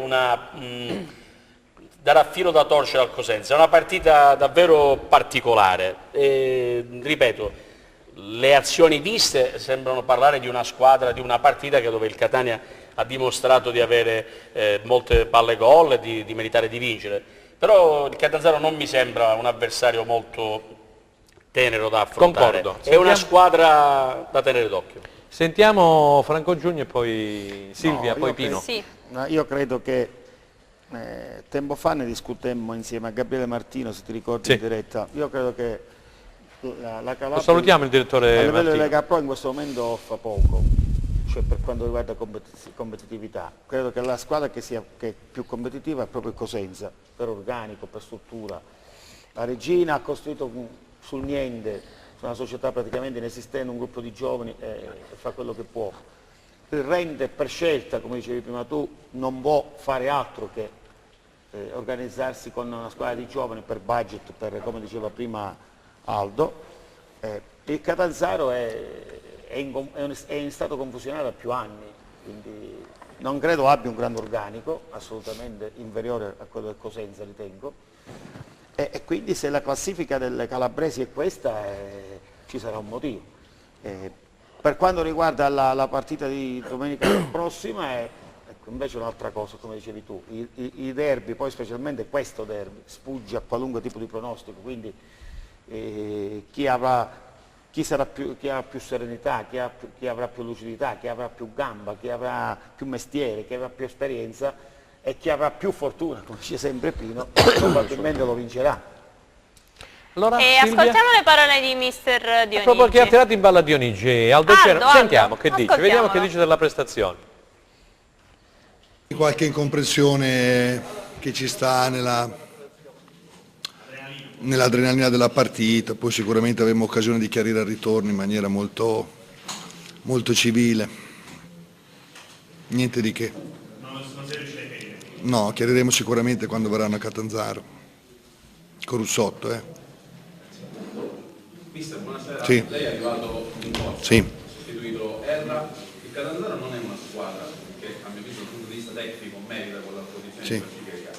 darà filo da torcere al Cosenza, è una partita davvero particolare, ripeto, le azioni viste sembrano parlare di una squadra, di una partita dove il Catania ha dimostrato di avere molte palle gol e di meritare di vincere, però il Catanzaro non mi sembra un avversario molto tenero da affrontare. Concordo. È una squadra da tenere d'occhio. Sentiamo Franco Giugno e poi Silvia, poi Pino. Sì. io credo che tempo fa ne discutemmo insieme a Gabriele Martino, se ti ricordi, sì, in diretta. Io credo che la Calabria, salutiamo il direttore a livello di Martino. Lega Pro in questo momento fa poco, cioè per quanto riguarda competitività. Credo che la squadra che è più competitiva è proprio Cosenza, per organico, per struttura. La Regina ha costruito sul niente, su una società praticamente inesistente, un gruppo di giovani e fa quello che può. Il Rende per scelta, come dicevi prima tu, non può fare altro che organizzarsi con una squadra di giovani per budget, come diceva prima Aldo. Il Catanzaro è in stato confusionale da più anni, quindi non credo abbia un grande organico, assolutamente inferiore a quello del Cosenza, ritengo. E quindi se la classifica delle calabresi è questa, ci sarà un motivo. Per quanto riguarda la partita di domenica prossima, ecco, invece un'altra cosa, come dicevi tu, i derby, poi specialmente questo derby, sfugge a qualunque tipo di pronostico, quindi chi avrà più serenità, chi avrà più lucidità, chi avrà più gamba, chi avrà più mestiere, chi avrà più esperienza e chi avrà più fortuna, come dice sempre Pino, probabilmente lo vincerà. Allora, e Silvia, ascoltiamo le parole di mister Dionigi. proprio che ha tirato in balla Dionigi, Aldo, sentiamo che dice, vediamo che dice della prestazione. Qualche incomprensione che ci sta nell'adrenalina della partita, poi sicuramente avremo occasione di chiarire il ritorno in maniera molto, molto civile. Niente di che. Non si riesce a chiarire? No, chiariremo sicuramente quando verranno a Catanzaro. Con Russotto, Mister, buonasera. Sì. Lei è arrivato in corso, Sì. sostituito Erra. Il Catanzaro non è una squadra che, a mio avviso, dal punto di vista tecnico, merita quella posizione Sì. di classifica.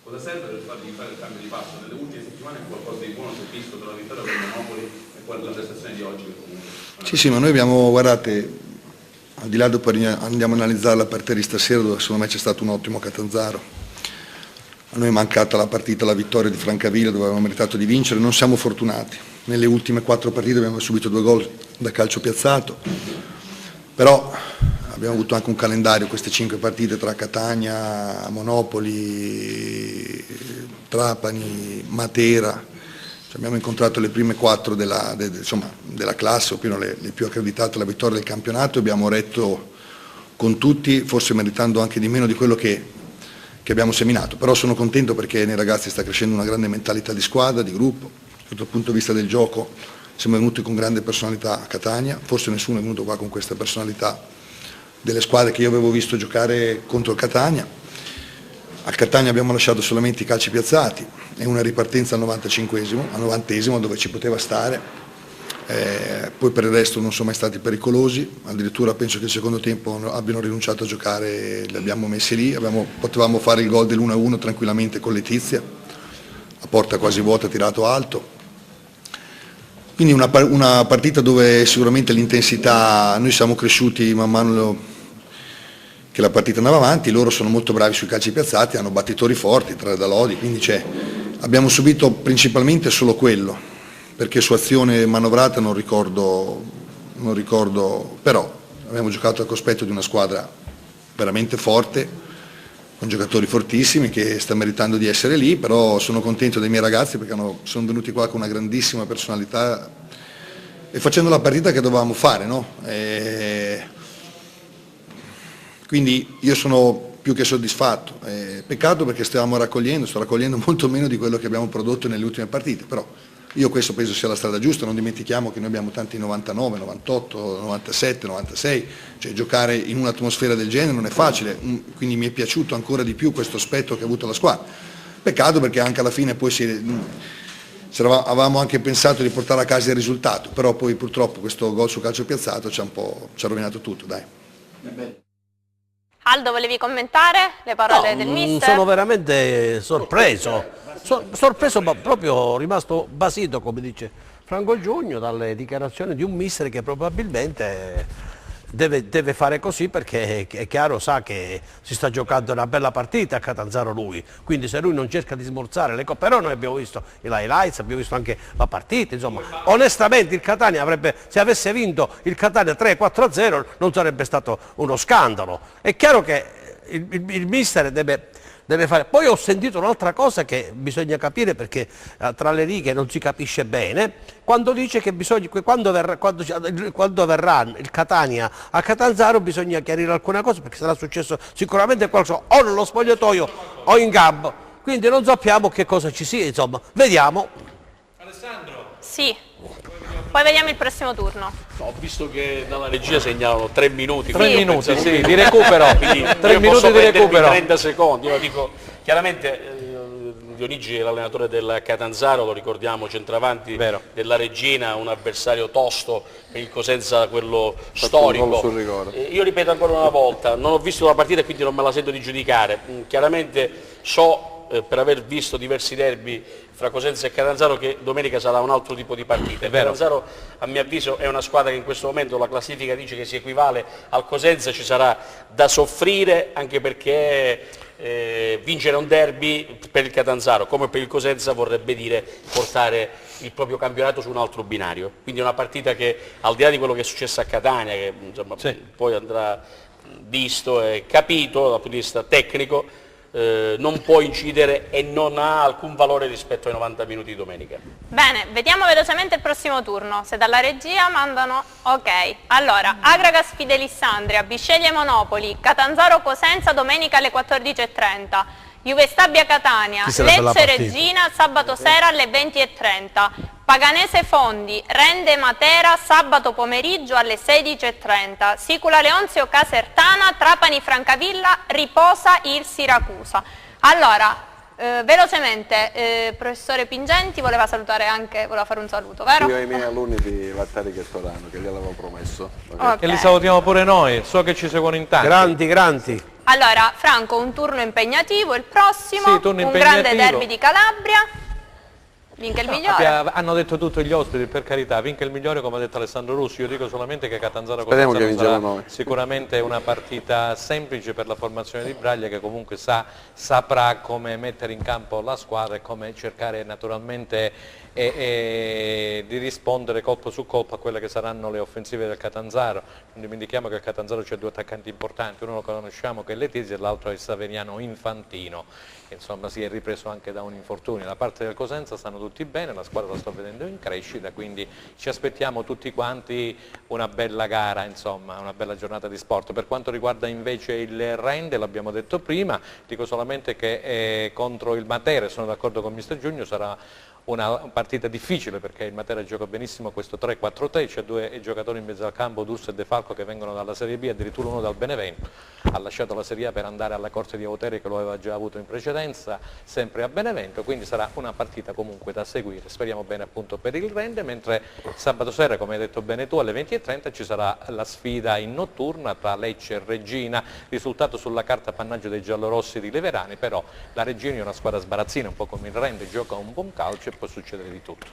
Cosa serve per fargli fare il cambio di passo? Nelle ultime settimane qualcosa di buono si è visto tra la vittoria con Monopoli e poi la prestazione di oggi che comunque. Sì, ma noi abbiamo, guardate, al di là dopo andiamo a analizzare la partita di stasera dove secondo me c'è stato un ottimo Catanzaro. A noi è mancata la partita, la vittoria di Francavilla dove avevamo meritato di vincere, non siamo fortunati. Nelle ultime 4 partite abbiamo subito 2 gol da calcio piazzato, però abbiamo avuto anche un calendario, queste 5 partite tra Catania, Monopoli, Trapani, Matera. Abbiamo incontrato le prime 4 della classe, o più le più accreditate alla vittoria del campionato, abbiamo retto con tutti, forse meritando anche di meno di quello che abbiamo seminato, però sono contento perché nei ragazzi sta crescendo una grande mentalità di squadra, di gruppo, dal punto di vista del gioco siamo venuti con grande personalità a Catania, forse nessuno è venuto qua con questa personalità delle squadre che io avevo visto giocare contro il Catania. Al Catania abbiamo lasciato solamente i calci piazzati e una ripartenza al 90esimo dove ci poteva stare, poi per il resto non sono mai stati pericolosi, addirittura penso che il secondo tempo abbiano rinunciato a giocare, li abbiamo messi lì, potevamo fare il gol dell'1-1 tranquillamente con Letizia, a porta quasi vuota, tirato alto. Quindi una partita dove sicuramente l'intensità, noi siamo cresciuti man mano che la partita andava avanti, loro sono molto bravi sui calci piazzati, hanno battitori forti tra Dalodi, quindi abbiamo subito principalmente solo quello, perché su azione manovrata non ricordo, però abbiamo giocato al cospetto di una squadra veramente forte, con giocatori fortissimi che sta meritando di essere lì, però sono contento dei miei ragazzi perché sono venuti qua con una grandissima personalità e facendo la partita che dovevamo fare, no? Quindi io sono più che soddisfatto, peccato perché sto raccogliendo molto meno di quello che abbiamo prodotto nelle ultime partite, però io questo penso sia la strada giusta, non dimentichiamo che noi abbiamo tanti 99, 98, 97, 96, cioè giocare in un'atmosfera del genere non è facile, quindi mi è piaciuto ancora di più questo aspetto che ha avuto la squadra. Peccato perché anche alla fine poi avevamo anche pensato di portare a casa il risultato, però poi purtroppo questo gol su calcio piazzato ci ha rovinato tutto, dai. Aldo, volevi commentare le parole del mister? Sono veramente sorpreso. Sorpreso, ma proprio rimasto basito, come dice Franco Giugno, dalle dichiarazioni di un mister che probabilmente deve fare così perché è chiaro, sa che si sta giocando una bella partita a Catanzaro lui, quindi se lui non cerca di smorzare le cose, però noi abbiamo visto i highlights, abbiamo visto anche la partita, insomma, onestamente il Catania se avesse vinto il Catania 3-4-0 non sarebbe stato uno scandalo. È chiaro che il mister deve fare. Poi ho sentito un'altra cosa che bisogna capire, perché tra le righe non si capisce bene, quando dice che quando verrà il Catania a Catanzaro bisogna chiarire alcune cose, perché sarà successo sicuramente qualcosa o nello spogliatoio o in campo, quindi non sappiamo che cosa ci sia, insomma, vediamo. Alessandro? Sì, poi vediamo il prossimo turno. No, ho visto che dalla regia segnalano 3 minuti. 3 minuti, sì, di recupero. 3 minuti di recupero. 30 secondi. Io dico, chiaramente Dionigi è l'allenatore del Catanzaro, lo ricordiamo, centravanti della Regina, un avversario tosto per il Cosenza, quello storico. Sul rigore. Io ripeto ancora una volta, non ho visto la partita e quindi non me la sento di giudicare. Chiaramente so, per aver visto diversi derby fra Cosenza e Catanzaro, che domenica sarà un altro tipo di partita. Catanzaro, a mio avviso, è una squadra che in questo momento la classifica dice che si equivale al Cosenza, ci sarà da soffrire, anche perché vincere un derby per il Catanzaro come per il Cosenza vorrebbe dire portare il proprio campionato su un altro binario. Quindi è una partita che, al di là di quello che è successo a Catania, che insomma, poi andrà visto e capito dal punto di vista tecnico, non può incidere e non ha alcun valore rispetto ai 90 minuti di domenica. Bene, vediamo velocemente il prossimo turno, se dalla regia mandano ok. Allora, Agragas Fidelissandria, Bisceglie Monopoli, Catanzaro Cosenza domenica alle 14:30, Juve Stabia Catania, Lecce Regina sabato sera alle 20:30, Paganese Fondi, Rende Matera sabato pomeriggio alle 16:30, Sicula Leonzio Casertana, Trapani Francavilla, Riposa il Siracusa. Allora, velocemente, professore Pingenti voleva salutare anche, voleva fare un saluto, vero? Io e i miei alunni di Lattari Chettorano, che gliel'avevo promesso. Okay. E li salutiamo pure noi, so che ci seguono in tanti. Grandi. Allora, Franco, un turno impegnativo il prossimo, sì, turno un grande derby di Calabria. Vinca il migliore. Hanno detto tutto gli ospiti, per carità, vinca il migliore, come ha detto Alessandro Russi. Io dico solamente che Catanzaro Cosenza non sarà sicuramente una partita semplice per la formazione di Braglia, che comunque saprà come mettere in campo la squadra e come cercare naturalmente di rispondere colpo su colpo a quelle che saranno le offensive del Catanzaro. Non dimentichiamo che il Catanzaro c'è 2 attaccanti importanti, uno lo conosciamo che è Letizia e l'altro è il Saveriano Infantino, che insomma si è ripreso anche da un infortunio. Da parte del Cosenza stanno tutti bene, la squadra la sto vedendo in crescita, quindi ci aspettiamo tutti quanti una bella gara, insomma, una bella giornata di sport. Per quanto riguarda invece il Rende, l'abbiamo detto prima, dico solamente che contro il Matera, sono d'accordo con Mister Giugno, sarà una partita difficile, perché il Matera gioca benissimo questo 3-4-3, c'è 2 giocatori in mezzo al campo, D'Urso e De Falco, che vengono dalla Serie B, addirittura uno dal Benevento, ha lasciato la Serie A per andare alla Corte di Auteri, che lo aveva già avuto in precedenza, sempre a Benevento, quindi sarà una partita comunque da seguire, speriamo bene appunto per il Rende, mentre sabato sera, come hai detto bene tu, alle 20:30 ci sarà la sfida in notturna tra Lecce e Regina, risultato sulla carta appannaggio dei giallorossi di Leverani, però la Regina è una squadra sbarazzina, un po' come il Rende, gioca un buon calcio e può succedere di tutto.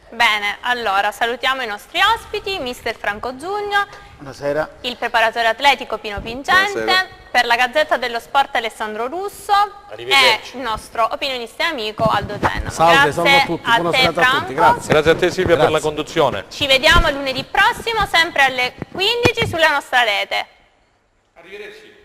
Bene, allora salutiamo i nostri ospiti, mister Franco Giugno, buonasera, il preparatore atletico Pino Pingente, buonasera. Per la Gazzetta dello Sport Alessandro Russo e il nostro opinionista e amico Aldo Zennamo. Salve, grazie a tutti, a te Franco. A tutti, grazie. Grazie a te Silvia per la conduzione. Ci vediamo lunedì prossimo sempre alle 15 sulla nostra rete. Arrivederci.